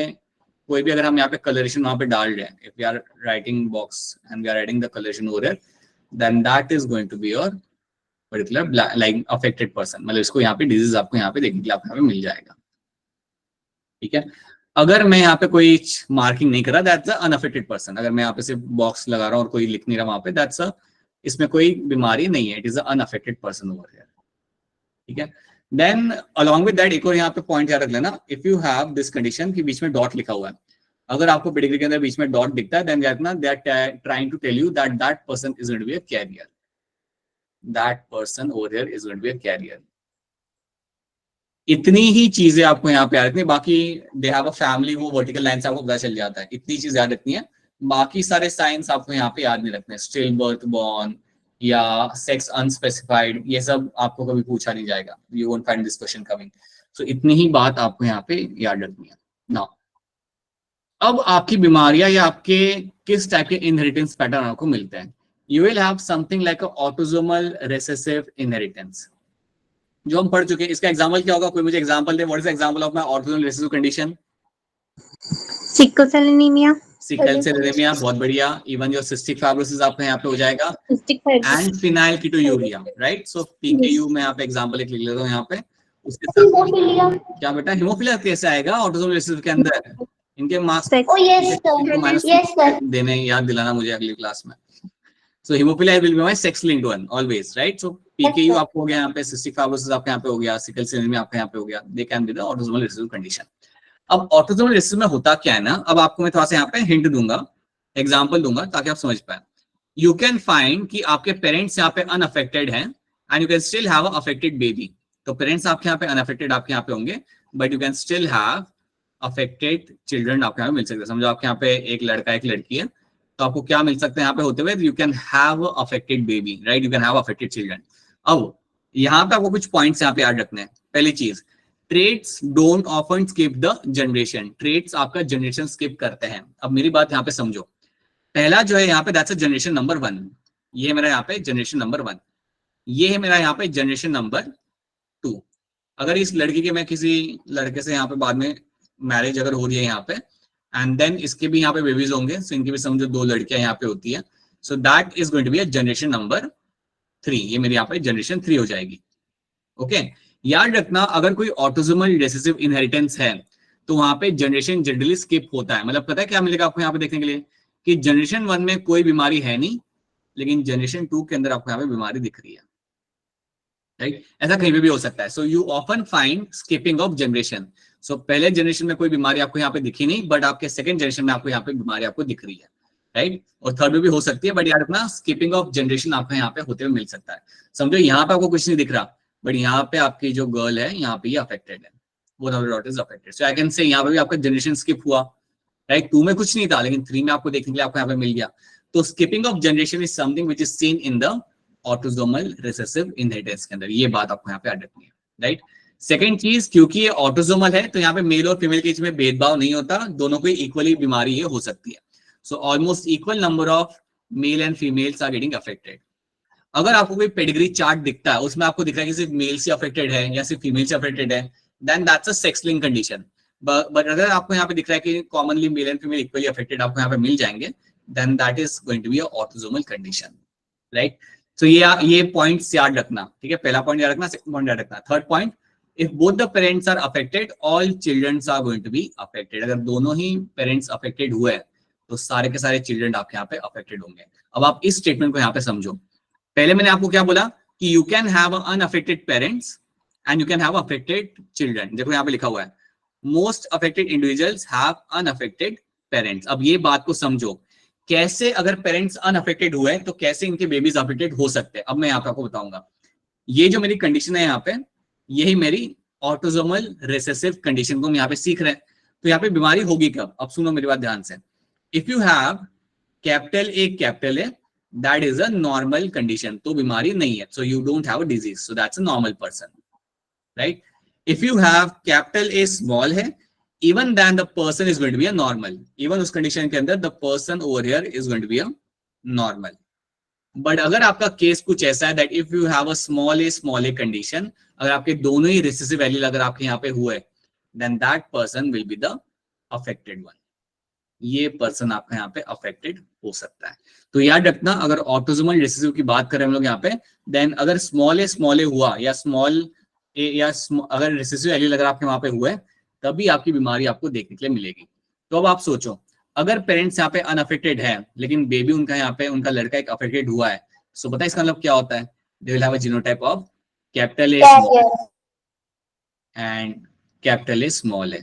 कोई भी, अगर हम यहाँ पे कलरेशन वहां पे डाल रहे हैं, if we are writing box and we are writing the colouration over here, then that is going to be your particular like affected person, मतलब इसको यहाँ पे डिजीज आपको यहाँ पे देखने के लिए आपको यहाँ पे मिल जाएगा। ठीक है? अगर मैं यहाँ पे कोई मार्किंग नहीं कर रहा, दैट्स अ अनअफेक्टेड पर्सन। अगर मैं यहाँ पे सिर्फ बॉक्स लगा रहा हूँ और कोई लिख नहीं रहा वहां पे, दैट्स अ, इसमें कोई बीमारी नहीं है, it is a unaffected person over here. ठीक है? देन अलॉन्ग विद दैट एक और यहाँ पे पॉइंट याद रख लेना, if you have this condition कि बीच में डॉट लिखा हुआ है, अगर आपको पेडिग्री के अंदर बीच में डॉट दिखता है, देन याद रखना they are trying to tell you that that person is going to be a carrier, that person over here is going to be a carrier. इतनी ही चीजें आपको यहाँ पे याद रखनी, बाकी दे हैव अ फैमिली, वो वर्टिकल लाइन से आपको पता चल जाता है, इतनी चीज याद रखनी है। बाकी सारे साइंस आपको यहाँ पे याद नहीं रखने, स्टिल बर्थ बॉर्न या सेक्स अनस्पेसिफाइड, ये सब आपको कभी पूछा नहीं जाएगा, you won't find this question coming. So इतनी ही बात आपको यहाँ पे याद रखनी है। नाउ अब आपकी बीमारियां या आपके किस टाइप के इनहेरिटेंस पैटर्न आपको मिलते हैं, you will have something like autosomal recessive inheritance, जो हम पढ़ चुके हैं। इसका एग्जांपल क्या होगा? कोई मुझे एग्जांपल दे, what is the example of my autosomal recessive condition? Sickle cell anaemia, sickle cell anaemia, बहुत बढ़िया। इवन योर सिस्टिक फाइब्रोसिस आपका यहाँ पे हो जाएगा, cystic fibrosis, and phenylketonuria, right? So PKU में यहाँ पे एग्जांपल एक लिख लेता हूँ यहाँ पे। उसके साथ हीमोफीलिया। क्या बेटा, हीमोफीलिया कैसे आएगा ऑटोसोमल रिसेसिव के अंदर? इनके मार्क्स ओ यस सर, यस सर। देने याद दिलाना मुझे अगली क्लास में। So hemophilia will be my sex linked one always, right? So PKU आपको हो गया यहाँ पे, cystic fibrosis आपके यहाँ पे हो गया, sickle cell anemia आपके यहाँ पे हो गया, they can be the autosomal recessive condition. अब ऑटोसोमल रिसेसिव में होता क्या है ना, अब आपको मैं थोड़ा सा यहाँ पे हिंट दूंगा, एग्जाम्पल दूंगा ताकि आप समझ पाए। यू कैन फाइंड कि आपके पेरेंट्स यहाँ पे अनअफेक्टेड हैं and you can still have a affected baby. तो पेरेंट्स आपके यहाँ पे अनअफेक्टेड आपके यहाँ पे होंगे, but you can still have affected children आपके यहाँ पे मिल सकते हैं। समझो आपके यहाँ पे एक लड़का एक लड़की है, तो आपको क्या मिल सकते हैं यहाँ पे होते हुए, you can have affected baby, right, you can have affected children. अब यहाँ पे आपको कुछ पॉइंट्स यहाँ पे याद रखने हैं। पहली चीज, traits don't often skip the generation, traits आपका जनरेशन स्किप करते हैं। अब मेरी बात यहाँ पे समझो, पहला जो है यहाँ पे दैट्स जनरेशन नंबर 1, ये है मेरा यहाँ पे जनरेशन नंबर 1, ये है मेरा यहाँ पे जनरेशन नंबर 2। अगर इस लड़की के मैं किसी लड़के से यहाँ पे बाद में मैरिज अगर हो रही है यहाँ पे एंड देन इसके भी यहाँ पे बेबीज होंगे, सो इनकी भी समझो 2 लड़कियां यहाँ पे होती है, so that is going to be a generation number 3, ये मेरी यहाँ पे जनरेशन 3 हो जाएगी। ओके, याद रखना अगर कोई ऑटोसोमल रिसेसिव इनहेरिटेंस है तो वहां पे जनरेशन जनरली स्किप होता है। मतलब पता है क्या मिलेगा आपको यहाँ पे देखने के लिए, कि जनरेशन 1 में कोई बीमारी है नहीं, लेकिन जनरेशन 2 के अंदर आपको यहाँ पे बीमारी दिख रही है, राइट, ऐसा कहीं पे भी हो सकता है। So you often find skipping of generation. So पहले जनरेशन में कोई बीमारी आपको यहाँ पे दिखी नहीं, बट आपके सेकंड जनरेशन में आपको यहाँ पे बीमारी आपको दिख रही है, राइट, और थर्ड में भी हो सकती है, बट याद रखना स्किपिंग ऑफ जनरेशन आपको यहाँ पे होते हुए मिल सकता है। समझो यहाँ पे आपको कुछ नहीं दिख रहा, बट यहाँ पे आपकी जो गर्ल है यहाँ पे ये अफेक्टेड है, both of the daughters affected, so I can say यहाँ पे भी आपका जनरेशन स्किप हुआ, राइट, 2 में कुछ नहीं था लेकिन 3 में आपको देखने के लिए आपको यहाँ पे मिल गया। तो skipping of generation is something which is seen in the autosomal recessive inheritance के अंदर, ये बात आपको यहाँ पे याद रखनी है, राइट। सेकेंड चीज, क्योंकि ये ऑटोसोमल है तो यहाँ पे मेल और फीमेल के बीच में भेदभाव नहीं होता, दोनों को इक्वली बीमारी ये हो सकती है। So almost equal number of male and females are getting affected. अगर आपको कोई पेडिग्री चार्ट दिखता है उसमें आपको दिख रहा है कि सिर्फ मेल से अफेक्टेड है या सिर्फ फीमेल से अफेक्टेड है, then that's a sex link condition. But अगर आपको यहाँ पे दिख रहा है कि commonly male and female equally affected आपको यहाँ पे मिल जाएंगे, then that is going to be a autosomal condition, right. तो ये पॉइंट्स याद रखना, ठीक है, पहला पॉइंट याद रखना, सेकंड पॉइंट याद रखना। Third point, if both the parents are affected all children are going to be affected। अगर दोनों ही पेरेंट्स अफेक्टेड हुए तो सारे के सारे चिल्ड्रन आपके यहाँ पे अफेक्टेड होंगे। अब आप इस स्टेटमेंट को यहाँ पे समझो। पहले मैंने आपको क्या बोला कि you can have unaffected parents and you can have affected children. देखो यहाँ पे लिखा हुआ है most affected individuals have unaffected parents. अब ये बात को समझो, कैसे अगर पेरेंट्स अनअफेक्टेड हुए तो कैसे इनके बेबीज अफेक्टेड हो सकते हैं। अब मैं यहाँ पे आपको बताऊंगा। ये जो मेरी कंडीशन है यहाँ पे, यही मेरी ऑटोसोमल रिसेसिव कंडीशन को हम यहाँ पे सीख रहे हैं। तो यहाँ पे बीमारी होगी कब, अब सुनो मेरी बात ध्यान से। If you have capital A that is a normal condition, तो बीमारी नहीं है, so you don't have a disease, so that's a normal person, right. If you have capital A small है, even then the person is going to be a normal, even उस condition के अंदर the person over here is going to be a normal. But अगर आपका case कुछ ऐसा है that if you have a small a condition, अगर आपके दोनों ही रिसेसिव एलील अगर आपके यहाँ पे हुए, then that person will be the affected one. ये पर्सन आपका यहाँ पे अफेक्टेड हो सकता है। तो याद रखना, अगर ऑटोसोमल रिसेसिव की बात करें हम लोग यहाँ पे, देन अगर स्मॉल ए हुआ या स्मॉल ए या अगर रिसेसिव एलील अगर आपके वहां पे हुए, तभी आपकी बीमारी आपको देखने के लिए मिलेगी। तो अब आप सोचो, अगर पेरेंट्स यहाँ पे अनअफेक्टेड है लेकिन बेबी उनका यहाँ पे उनका लड़का एक अफेक्टेड हुआ है, सो पता है इसका मतलब क्या होता है? They will have a genotype of capital A and capital A small A.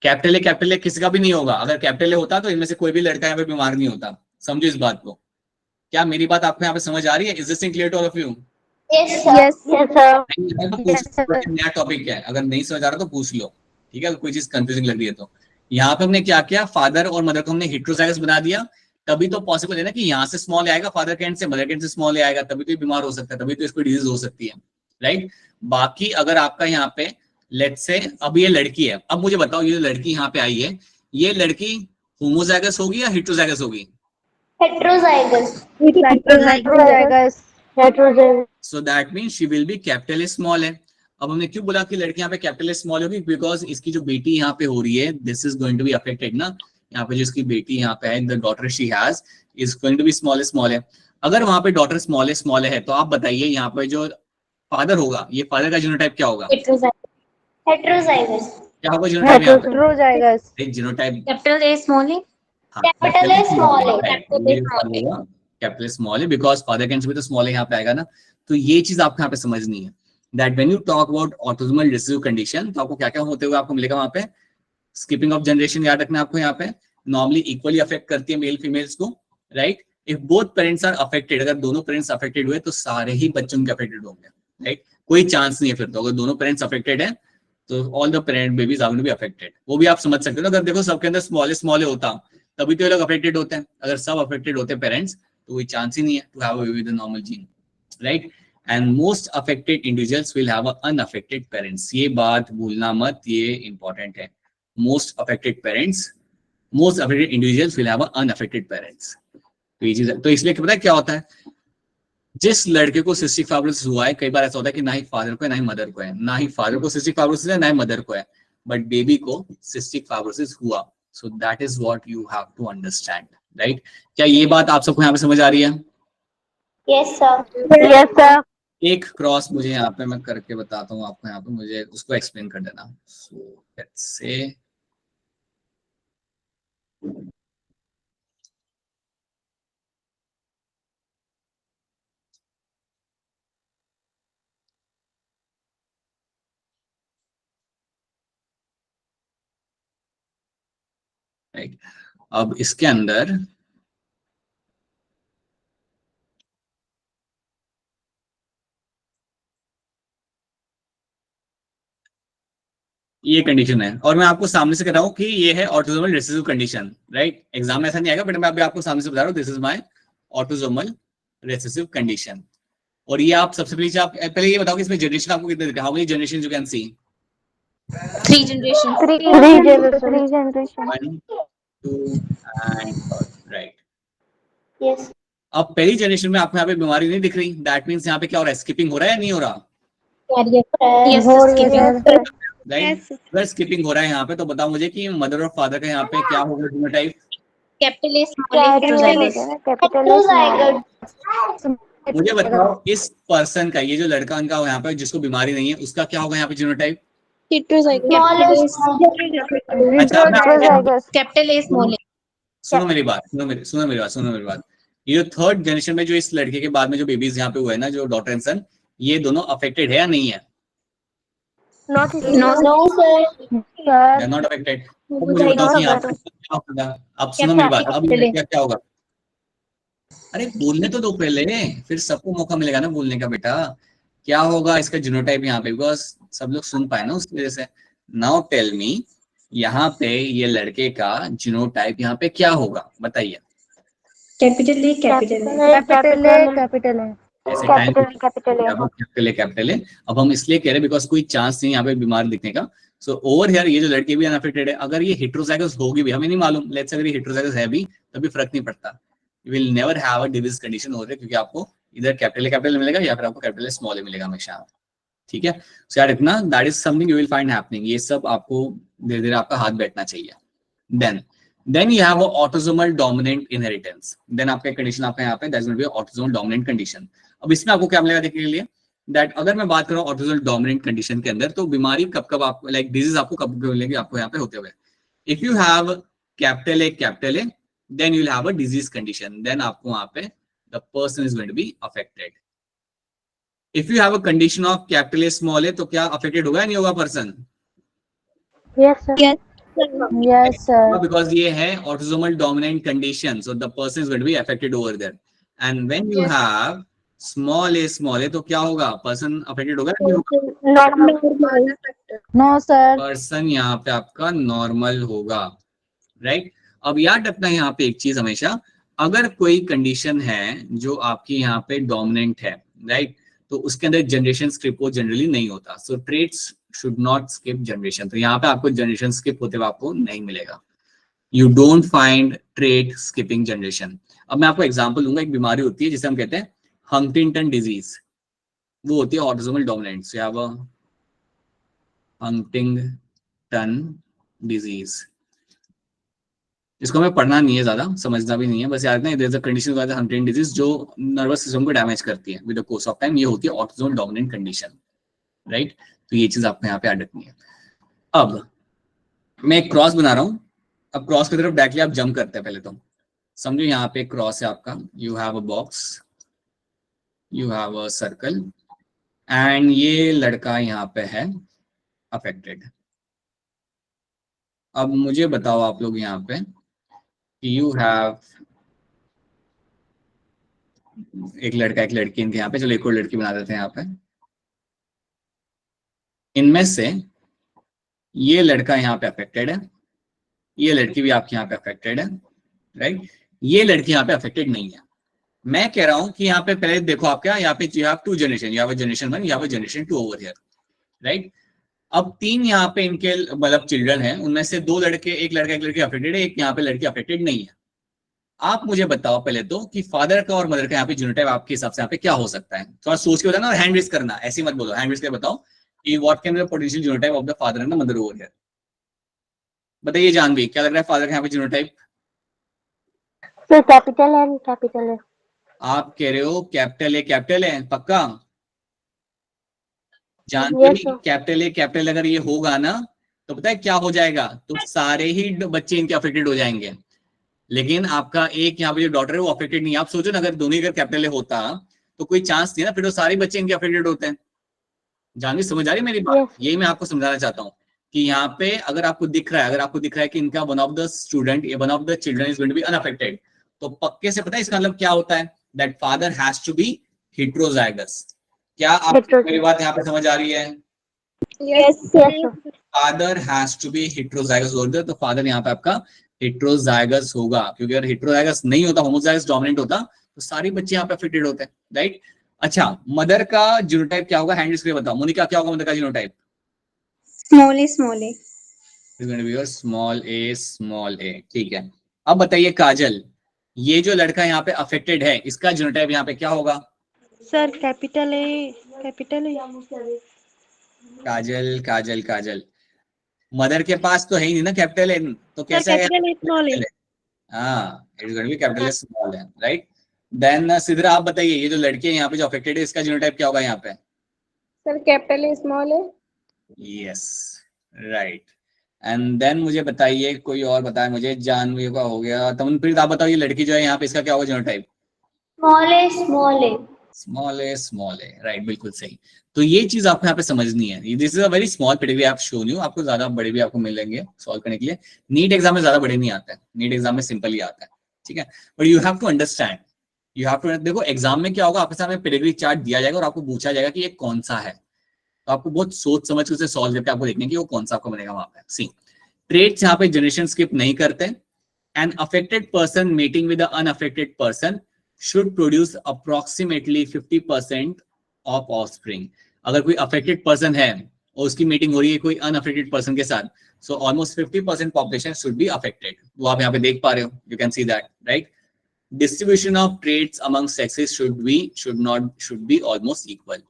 Capital A किसी का भी नहीं होगा। अगर कैपिटल ए होता तो इनमें से कोई भी लड़का यहाँ पे बीमार नहीं होता। समझो इस बात को। क्या मेरी बात आपको यहाँ पे समझ आ रही है? Is this clear to all of you? Yes, sir. नया टॉपिक है, अगर नहीं समझ आ रहा तो पूछ लो, ठीक है, कोई चीज कंफ्यूजिंग लग रही है तो। यहाँ पे हमने क्या किया, फादर और मदर को हमने हेटेरोजाइगस बना दिया, तभी तो पॉसिबल है ना कि यहाँ से स्मॉल आएगा फादर के एंड से, मदर के एंड से स्मॉल आएगा, तभी तो बीमार हो सकता है, तभी तो इसको डिजीज हो सकती है, राइट। बाकी अगर आपका यहाँ पे लेट्स से अब ये लड़की है, अब मुझे बताओ ये लड़की यहाँ पे आई है, ये लड़की होमोजाइगस होगी या हेटेरोजाइगस होगी? Heterozygous. So that mean she will be capital A small है। अब हमने क्यों बोला कि लड़की यहाँ पे कैपिटल ए स्मॉल होगी? बिकॉज इसकी जो बेटी यहाँ पे हो रही है, this is going to be affected ना। यहाँ पे जो इसकी बेटी यहाँ पे है, the daughter she has is going to be small है। अगर वहां पे डॉटर स्मॉल है तो आप बताइए यहाँ पे जो फादर होगा, ये फादर का जीनोटाइप क्या होगा? हेटेरोजाइगस। क्या होगा जीनोटाइप यहाँ पे? Heterozygous. Genotype capital A small A, capital A small A, capital small है, बिकॉज फादर कैन से भी तो स्मॉल है यहाँ पे आएगा ना। तो ये चीज आपको यहाँ पे समझनी है that when you talk about autosomal recessive condition, तो आपको क्या क्या होते हुए आपको मिलेगा वहां पे? स्किपिंग ऑफ जनरेशन याद रखना आपको यहाँ पे, नॉर्मली इक्वली अफेक्ट करती है मेल फीमेल्स को, right. If both parents are affected, अगर दोनों पेरेंट्स अफेक्टेड हुए तो सारे ही बच्चों के अफेक्टेड होंगे, राइट। कोई चांस नहीं है फिर तो, अगर दोनों पेरेंट्स अफेक्टेड है तो all the parent babies are going to be affected. वो भी आप समझ सकते हो, अगर देखो सबके अंदर स्मॉल होता तभी तो ये लोग अफेक्टेड होते हैं। अगर सब अफेक्टेड होते पेरेंट्स तो कोई चांस ही नहीं है to have a baby with a normal gene, right. And most affected individuals will have unaffected parents, ये बात भूलना मत, ये इंपॉर्टेंट है। Most affected individuals will have unaffected parents. तो ये चीज, तो इसलिए पता है क्या होता है, जिस लड़के को सिस्टिक फाइब्रोसिस हुआ है, कई बार ऐसा होता है कि ना ही फादर को है ना ही मदर को है, ना ही फादर को सिस्टिक फाइब्रोसिस है ना ही मदर को है, बट बेबी को सिस्टिक फाइब्रोसिस हुआ। So that is what you have to understand, right. क्या ये बात आप सबको यहाँ पे समझ आ रही है? Yes sir. Yes sir. एक क्रॉस मुझे यहाँ पे मैं करके बताता हूँ आपको, यहाँ पे मुझे उसको एक्सप्लेन कर देना। सो लेट्स से राइट, अब इसके अंदर ये कंडीशन है और मैं आपको सामने से कह रहा हूँ कि ये है autosomal recessive condition, right. Exam में ऐसा नहीं आएगा, बट मैं अभी आपको सामने से बता रहा हूँ, this is my autosomal recessive condition. और ये आप सबसे पहले आप पहले ये बताओ कि इसमें जनरेशन आपको कितने देते हैं, how many generation you can C? 3 generation. 3 generation. 1 2 and 3, right. Yes. अब पहली जनरेशन में आपको यहाँ पे बीमारी नहीं दिख रही, दैट मींस यहाँ पे क्या हो रहा है, स्किपिंग हो रहा है या नहीं हो रहा, यस राइट। अगर स्किपिंग हो रहा है यहाँ पे तो बताओ मुझे कि मदर और फादर का यहाँ पे क्या होगा genotype? Capital A small A heterozygous. मुझे बताओ इस पर्सन का, ये जो लड़का उनका यहाँ पे जिसको बीमारी नहीं है, उसका क्या होगा यहाँ पे genotype? Heterozygous. Capital A small A. सुनो मेरी बात, ये जो थर्ड जनरेशन में जो इस लड़के के बाद में जो बेबीज यहाँ पे हुए हैं ना, जो डॉटर एंड सन, ये दोनों अफेक्टेड है या नहीं है? Not no sir. They are not affected. अब मुझे बताओ कि यहाँ पे क्या होगा? अब सुनो मेरी बात, अब ये क्या होगा? अरे बोलने तो दो पहले, फिर सबको मौका मिलेगा ना बोलने का। बेटा क्या होगा इसका जीनोटाइप यहाँ पे, बिकॉज सब लोग सुन पाए ना उसकी वजह से। नाउ टेल मी, यहाँ पे ये लड़के का जीनोटाइप यहाँ पे क्या होगा बताइए? कैपिटल ए कैपिटल है। ऐसे कैपिटल है। कैपिटल है। अब हम इसलिए कह रहे हैं बिकॉज कोई चांस नहीं यहाँ पे बीमार दिखने का। सो ओवर हियर ये जो लड़के भी अनअफेक्टेड है, अगर ये हेटेरोजाइगस होगी भी, हमें नहीं मालूम, लेट्स से अगर ये हेटेरोजाइगस है भी तभी फर्क नहीं पड़ता। You will never have a disease condition हो रही है, क्योंकि आपको इधर कैपिटल मिलेगा या फिर आपको कैपिटल स्मॉल मिलेगा हमेशा, ठीक है। सो यार इतना, that is something you will find happening. ये सब आपको धीरे धीरे आपका हाथ बैठना चाहिए। Then you have a autosomal dominant inheritance. Then आपका कंडीशन आपका यहाँ पे that's going to be autosomal dominant condition. अब इसमें आपको क्या मिलेगा देखने के लिए, that अगर मैं बात करूँ autosomal dominant condition के अंदर, तो बीमारी कब कब आपको like disease आपको कब कब मिलेगी आपको यहाँ पे होते हुए। If you have capital A, then you will have a disease condition. Then आपको वहाँ पे the person is going to be affected. If you have a condition of capital A small a, तो क्या affected होगा या नहीं होगा person? Yes sir. Yes sir. Because ये है autosomal dominant condition, so the person is going to be affected over there. And when you have small a, तो क्या होगा, person affected होगा या नहीं होगा? No sir. Person यहाँ पे आपका normal होगा, right? अब याद रखना यहाँ पे एक चीज हमेशा, अगर कोई कंडीशन है जो आपकी यहाँ पे डोमिनेंट है, राइट, तो उसके अंदर जनरेशन स्किप हो जनरली नहीं होता। So traits should not skip generation, तो यहाँ पे आपको जनरेशन स्किप होते हुए आपको नहीं मिलेगा। You don't find trait skipping generation. अब मैं आपको एग्जांपल लूंगा, एक बीमारी होती है जिसे हम कहते हैं हंटिंगटन डिजीज, वो होती है autosomal dominant. So have a Huntington disease, इसको हमें पढ़ना नहीं है, ज्यादा समझना भी नहीं है, बस याद नहीं, there is a condition called Huntington disease जो नर्वस सिस्टम को डैमेज करती है with the course of time. ये होती है ऑटोसोमल डोमिनेंट कंडीशन, राइट। तो ये चीज आपको यहाँ पे याद रखनी है। अब मैं एक क्रॉस बना रहा हूँ, अब क्रॉस की तरफ डायरेक्टली आप जंप करते हैं। पहले तो समझो यहाँ पे क्रॉस है आपका, you have a box, you have a circle, and ये लड़का यहाँ पे है अफेक्टेड। अब मुझे बताओ आप लोग यहाँ पे कि यू हैव एक लड़का एक लड़की इनके यहाँ पे, चलो एक और लड़की बना देते हैं यहाँ पे। इनमें से ये लड़का यहाँ पे अफेक्टेड है, ये लड़की भी आपके यहाँ पे अफेक्टेड है, राइट। ये लड़की यहाँ पे अफेक्टेड नहीं है। मैं कह रहा हूं कि यहाँ पे पहले देखो आप क्या, यहाँ पे यू हैव टू जनरेशन, यहाँ पे जनरेशन 1, यहाँ पे जनरेशन 2 ओवर हियर, राइट। अब 3 यहाँ पे इनके मतलब चिल्ड्रन हैं, उनमें से 2 लड़के, एक लड़का एक लड़की अफेक्टेड है, एक यहाँ पे लड़की अफेक्टेड नहीं है। आप मुझे बताओ पहले तो कि फादर का और मदर का यहाँ पे जीनोटाइप आपके हिसाब से यहाँ पे क्या हो सकता है। थोड़ा सोच के बताना और हैंड रेज करना, ऐसे मत बोलो, हैंड रेज करके बताओ कि what can be the potential genotype of the father and the mother over here. बताइए जानवी, क्या लग रहा है फादर का यहाँ पे genotype? Sir capital and capital है। आप कह रहे हो कैपिटल है पक्का? Yes, Janvi sir. कैपिटल अगर ये होगा ना तो पता है क्या हो जाएगा, तो सारे ही बच्चे इनके अफेक्टेड हो जाएंगे। लेकिन आपका एक यहाँ पे जो डॉटर है वो अफेक्टेड नहीं है। आप सोचो ना, अगर दोनों अगर कैपिटल होता तो कोई चांस नहीं है ना, फिर तो सारे बच्चे इनके अफेक्टेड होते हैं। जानवी समझ आ रही है मेरी बात? Yes. यही मैं आपको समझाना चाहता हूँ कि यहाँ पे अगर आपको दिख रहा है कि इनका one of the children is going to be unaffected, तो पक्के से पता है इसका मतलब क्या होता है, that father has to be heterozygous. क्या आपको मेरी बात यहाँ पे समझ आ रही है? Yes, Yes, sir. Father has to be heterozygous होता है, तो फादर यहाँ पे आपका हेटेरोजाइगस होगा, क्योंकि अगर हेटेरोजाइगस नहीं होता, होमोजाइगस डोमिनेंट होता, तो सारे बच्चे यहाँ पे अफेक्टेड होते हैं, राइट। अच्छा, मदर का जीनोटाइप क्या होगा, हैंड रेज करके बताओ। मोनिका क्या होगा मदर का genotype? Small a small a. Is going to be your small a, ठीक है। अब बताइए काजल, ये जो लड़का यहाँ पे अफेक्टेड है, इसका जीनोटाइप यहाँ पे क्या होगा? Sir capital A Kajal mother के पास तो है ही नहीं ना कैपिटल है, तो कैसे आएगा? Small A. हाँ, it is going to be capital small है, राइट। देन सिद्रा आप बताइए, ये जो लड़के यहाँ पे जो अफेक्टेड है, इसका जीनोटाइप क्या होगा यहाँ पे? सर कैपिटल है स्मॉल है। Yes, right. एंड देन मुझे बताइए, कोई और बताए मुझे, जानवी का हो गया, तमनप्रीत आप बताओ, ये लड़की जो है यहाँ पे, इसका क्या होगा जीनोटाइप? स्मॉल ए, राइट, बिल्कुल सही। तो ये चीज आपको यहाँ पे समझनी है। This is a very small pedigree आप शो न्यू, आपको ज्यादा बड़े भी आपको मिलेंगे सॉल्व करने के लिए। नीट एग्जाम में ज्यादा बड़े नहीं आते हैं, नीट एग्जाम में सिंपल ही आता है, ठीक है। But you have to understand, देखो एग्जाम में क्या होगा, आपके सामने पेडिग्री चार्ट दिया जाएगा और आपको पूछा जाएगा कि ये कौन सा है, तो आपको बहुत सोच समझ के उसे सॉल्व करके आपको देखने की वो कौन सा आपको बनेगा वहां पे। सी, ट्रेड्स यहाँ पे जनरेशन स्किप नहीं करते। An affected person meeting with unaffected person should produce approximately 50% of offspring। अगर कोई अफेक्टेड पर्सन है और उसकी मीटिंग हो रही है कोई अनअफेक्टेड पर्सन के साथ, so almost 50% population should be affected. वो आप यहाँ पे देख पा रहे हो, you can see that, right. Distribution of traits among sexes should be almost equal.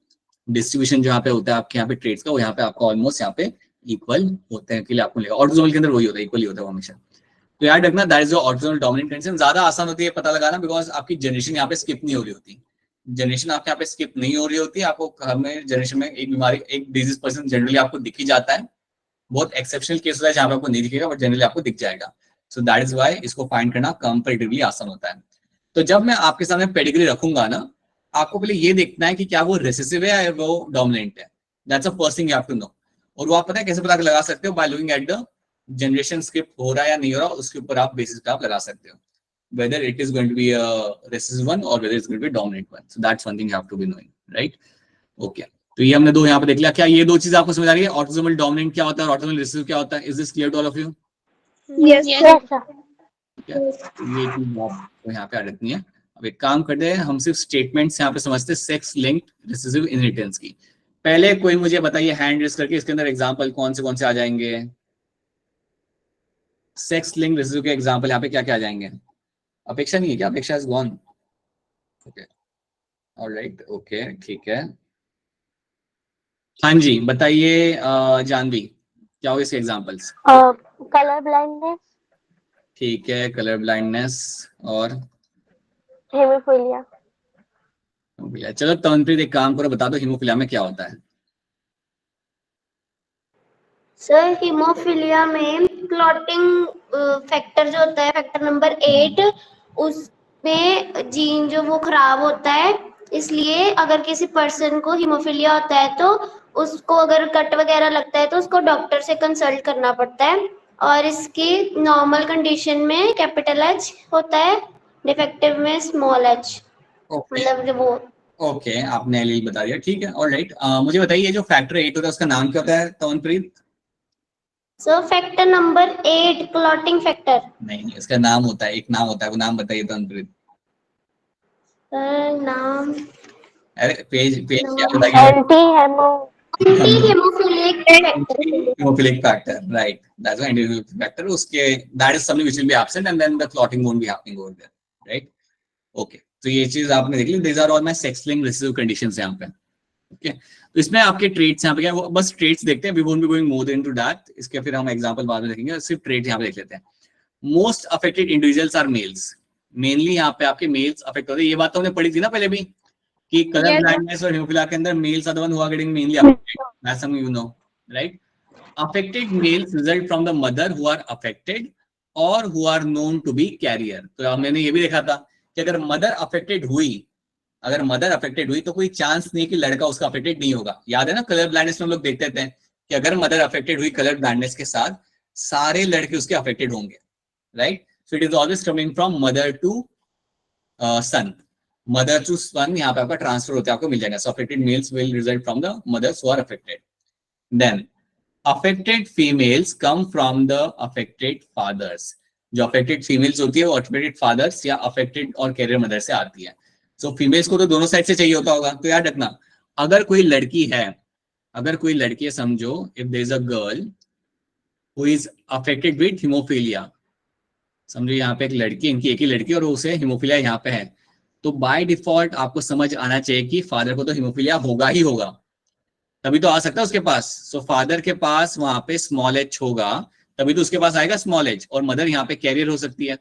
Distribution जो यहाँ पे होता है आपके यहाँ पे ट्रेड्स का, वो यहाँ पे आपको ऑलमोस्ट यहाँ पे इक्वल होते हैं, के लिए आपको मिलेगा। ऑटोसोमल के अंदर वही होता है, इक्वली होता है हमेशा। तो याद रखना, that is your autosomal dominant condition. ज्यादा आसान होती है पता लगाना, बिकॉज आपकी जनरेशन यहाँ पे स्किप नहीं हो रही होती। जनरेशन आपके यहाँ पे स्किप नहीं हो रही होती, आपको हमें जनरेशन में एक बीमारी, एक डिजीज पर्सन जनरली आपको दिख ही जाता है। बहुत एक्सेप्शनल केस होता है जहाँ पे आपको नहीं दिखेगा, बट जनरली आपको दिख जाएगा। सो दैट इज वाई इसको फाइंड करना कंपैरेटिवली आसान होता है। तो जब मैं आपके सामने पेडिग्री रखूंगा ना, आपको पहले ये देखना है कि क्या वो रिसेसिव है या वो डोमिनेंट है। That's the first thing you have to know. और वो आप पता है कैसे पता लगा सकते हो? By looking at the generation skip हो रहा है या नहीं हो रहा, उसके ऊपर आप बेसिस पे आप लगा सकते हो whether it is going to be a recessive one or whether it's going to be a dominant one. So that's one thing you have to be knowing, right? Okay. तो ये हमने दो यहाँ पे देख लिया। क्या ये दो चीजें आपको समझ आ रही है? ऑटोसोमल डोमिनेंट क्या होता है और ऑटोसोमल रिसेसिव क्या होता है? Is this clear to all of you? Yes, Yes, sir. ये चीज आपको यहाँ पे रखनी है। अब एक काम करते हैं, हम सिर्फ स्टेटमेंट्स यहाँ पे समझते हैं सेक्स लिंक्ड रिसेसिव इनहेरिटेंस की। पहले कोई मुझे बताइए हैंड रेज करके, इसके अंदर एग्जांपल कौन से आ जाएंगे? सेक्स लिंक्ड रिसेसिव के एग्जांपल यहाँ पे क्या क्या आ जाएंगे? अपेक्षा नहीं है क्या? अपेक्षा is gone. Okay, alright, okay, ठीक है। हाँ जी बताइए जानवी, क्या हो इसके एग्जांपल्स? कलर ब्लाइंडनेस, ठीक है, कलर ब्लाइंडनेस और हेमोफिलिया। चलो तमनप्रीत एक काम करो, बता दो हीमोफिलिया में क्या होता है? सर हीमोफिलिया में क्लॉटिंग फैक्टर जो होता है, फैक्टर नंबर 8, उसमें जीन जो वो खराब होता है। इसलिए अगर किसी पर्सन को हीमोफिलिया होता है तो उसको अगर कट वगैरह लगता है तो उसको डॉक्टर से कंसल्ट करना पड़ता है। और इसकी नॉर्मल कंडीशन में कैपिटल एच होता है, डिफेक्टिव में स्मॉल एच, ओके मतलब जो वो ओके, आपने एलील बता दिया, ठीक है, ऑलराइट। मुझे बताइए जो फैक्टर 8 होता है उसका नाम क्या होता है तवनप्रीत? सो फैक्टर नंबर 8 क्लॉटिंग फैक्टर। नहीं, इसका नाम होता है, एक नाम होता है, वो नाम बताइए तवनप्रीत। नाम अरे पेज पेज क्या नाम बताइए? Anti hemo anti hemophilic factor. hemophilic factor, right? That's the anti-hemophilic factor. उसके that is something which will be absent and then the clotting won't be happening over there, right? Okay. तो ये चीज आपने देख ली. These are all my sex-linked recessive conditions यहाँ पे. Okay. तो इसमें आपके traits यहाँ पे क्या है? वो बस traits देखते हैं. We won't be going more into that. इसके फिर हम example बाद में देखेंगे. सिर्फ traits यहाँ पे देख लेते हैं. Most affected individuals are males. Mainly यहाँ पे आपके males affect होते हैं. ये बात तो हमने पढ़ी थी ना पहले भी कि color Yes. blindness और hemophila के अंदर males are the one who are getting mainly affected. That's something you know, right? Affected males result from the mother who are affected or who are known to be carrier. तो हमने ये भी देखा था कि अगर मदर अफेक्टेड हुई तो कोई चांस नहीं कि लड़का उसका अफेक्टेड नहीं होगा. याद है ना कलर ब्लाइंडनेस में हम लोग देखते थे कि अगर मदर अफेक्टेड हुई कलर ब्लाइंडनेस के साथ सारे लड़के उसके अफेक्टेड होंगे, right? So it is always coming from mother to son. Mother to son यहाँ पे आपका ट्रांसफर होता है, आपको मिल जाएगा. So affected males will result from the mothers who are affected. Then affected females come from the affected fathers. जो affected females होती है वो affected fathers या affected और carrier mother से आती है. So females को तो दोनों साइड से चाहिए होता होगा. तो याद रखना अगर कोई लड़की है समझो, if there is a girl who is affected with hemophilia, समझो यहाँ पे एक लड़की, इनकी एक ही लड़की और उसे हिमोफिलिया यहाँ पे है, तो बाय डिफॉल्ट आपको समझ आना चाहिए कि फादर को तो हिमोफिलिया होगा ही होगा, तभी तो आ सकता है उसके पास. सो फादर के पास वहां पे स्मॉल एच होगा तभी तो उसके पास आएगा स्मॉल एच. और मदर यहाँ पे कैरियर हो सकती है.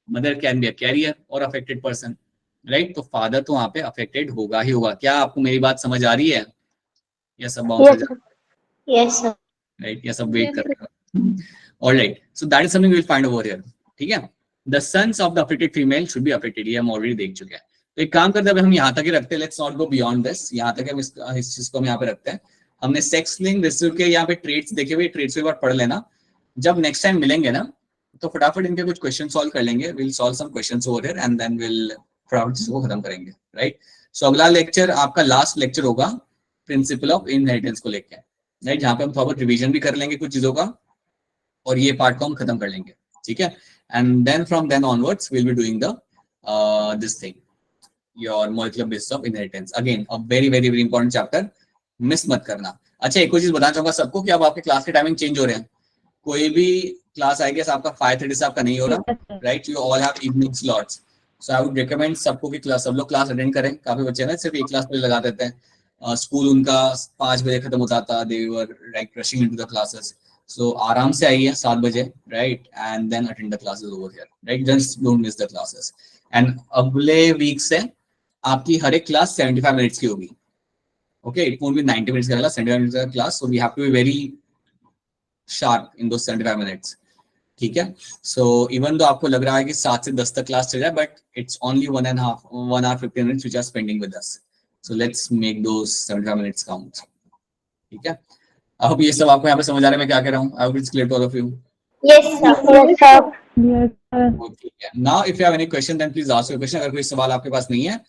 Mother can be a carrier और अफेक्टेड पर्सन, राइट? तो फादर तो वहां पे अफेक्टेड होगा ही होगा. क्या आपको मेरी बात समझ आ रही है या सब बाउंस हो जाए? Yes sir. राइट, या सब वेट कर रहे हो? Alright, so that is something we will find over here. ठीक है, the sons of the affected female should be affected. ये हम ऑलरेडी देख चुके हैं. तो एक काम करते हैं, हम यहाँ तक ही रखते हैं. Let's not go beyond this. यहाँ तक हम इस चीज को हम यहाँ पे रखते हैं. हमने सेक्स लिंक रिसीव के यहाँ पे ट्रेड्स देखे हुए, ट्रेड्स एक बार पढ़ लेना. जब नेक्स्ट टाइम मिलेंगे ना तो फटाफट इनके कुछ क्वेश्चन सॉल्व कर लेंगे. Will solve some questions over here and then will फटाफट इसको खत्म करेंगे, राइट? सो अगला लेक्चर आपका लास्ट लेक्चर होगा प्रिंसिपल ऑफ इनहेरिटेंस को लेकर, राइट? जहाँ पे हम थोड़ा रिवीजन भी कर लेंगे कुछ चीजों का और ये पार्ट को हम खत्म कर लेंगे, ठीक है? And then from then onwards will be doing the this thing, your molecular basis of inheritance. Again a very very very important chapter, miss मत करना. अच्छा, एक और चीज बताना चाहूंगा सबको कि अब आपके क्लास के टाइमिंग चेंज हो रहे हैं. कोई भी क्लास आई गेस आपका 5:30 से आपका नहीं हो रहा, right? You all have evening slots. So I would recommend सबको कि क्लास सब लोग क्लास अटेंड करें. काफी बच्चे ना सिर्फ एक क्लास पे लगा देते हैं. स्कूल उनका 5 बजे खत्म होता था, they were like rushing into the classes. So आराम से आइए 7 बजे, right? And then attend the classes over here, right? Just don't miss the classes. And अगले वीक से आपकी हर एक क्लास 75 मिनट्स की होगी. Okay, it won't be 90 minutes का class, 75 minutes का class, so we have to be very sharp in those 75 minutes. ठीक है? So even though आपको लग रहा है कि 7 से 10 तक क्लास चल रहा है, but it's only 1 hour 15 minutes which are spending with us. So let's make those 75 minutes count. ठीक है? I hope ये सब आपको यहाँ पे समझ आ रहा है मैं क्या कह रहा हूँ. I hope it's clear to all of you. Yes sir. yes sir. Okay. Now if you have any question, then please ask your question. अगर कोई सवाल आपके पास नहीं है,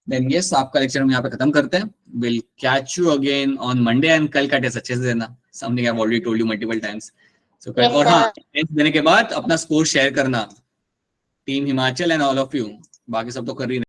then yes, आपका लेक्चर हम यहाँ पे खत्म करते हैं. We'll catch you again on Monday and कल का टेस्ट अच्छे से देना. Something I've already told you multiple times. So Yes, और हाँ, sir. टेस्ट देने के बाद अपना स्कोर शेयर करना. Team Himachal and all of you. बाकी सब तो कर रही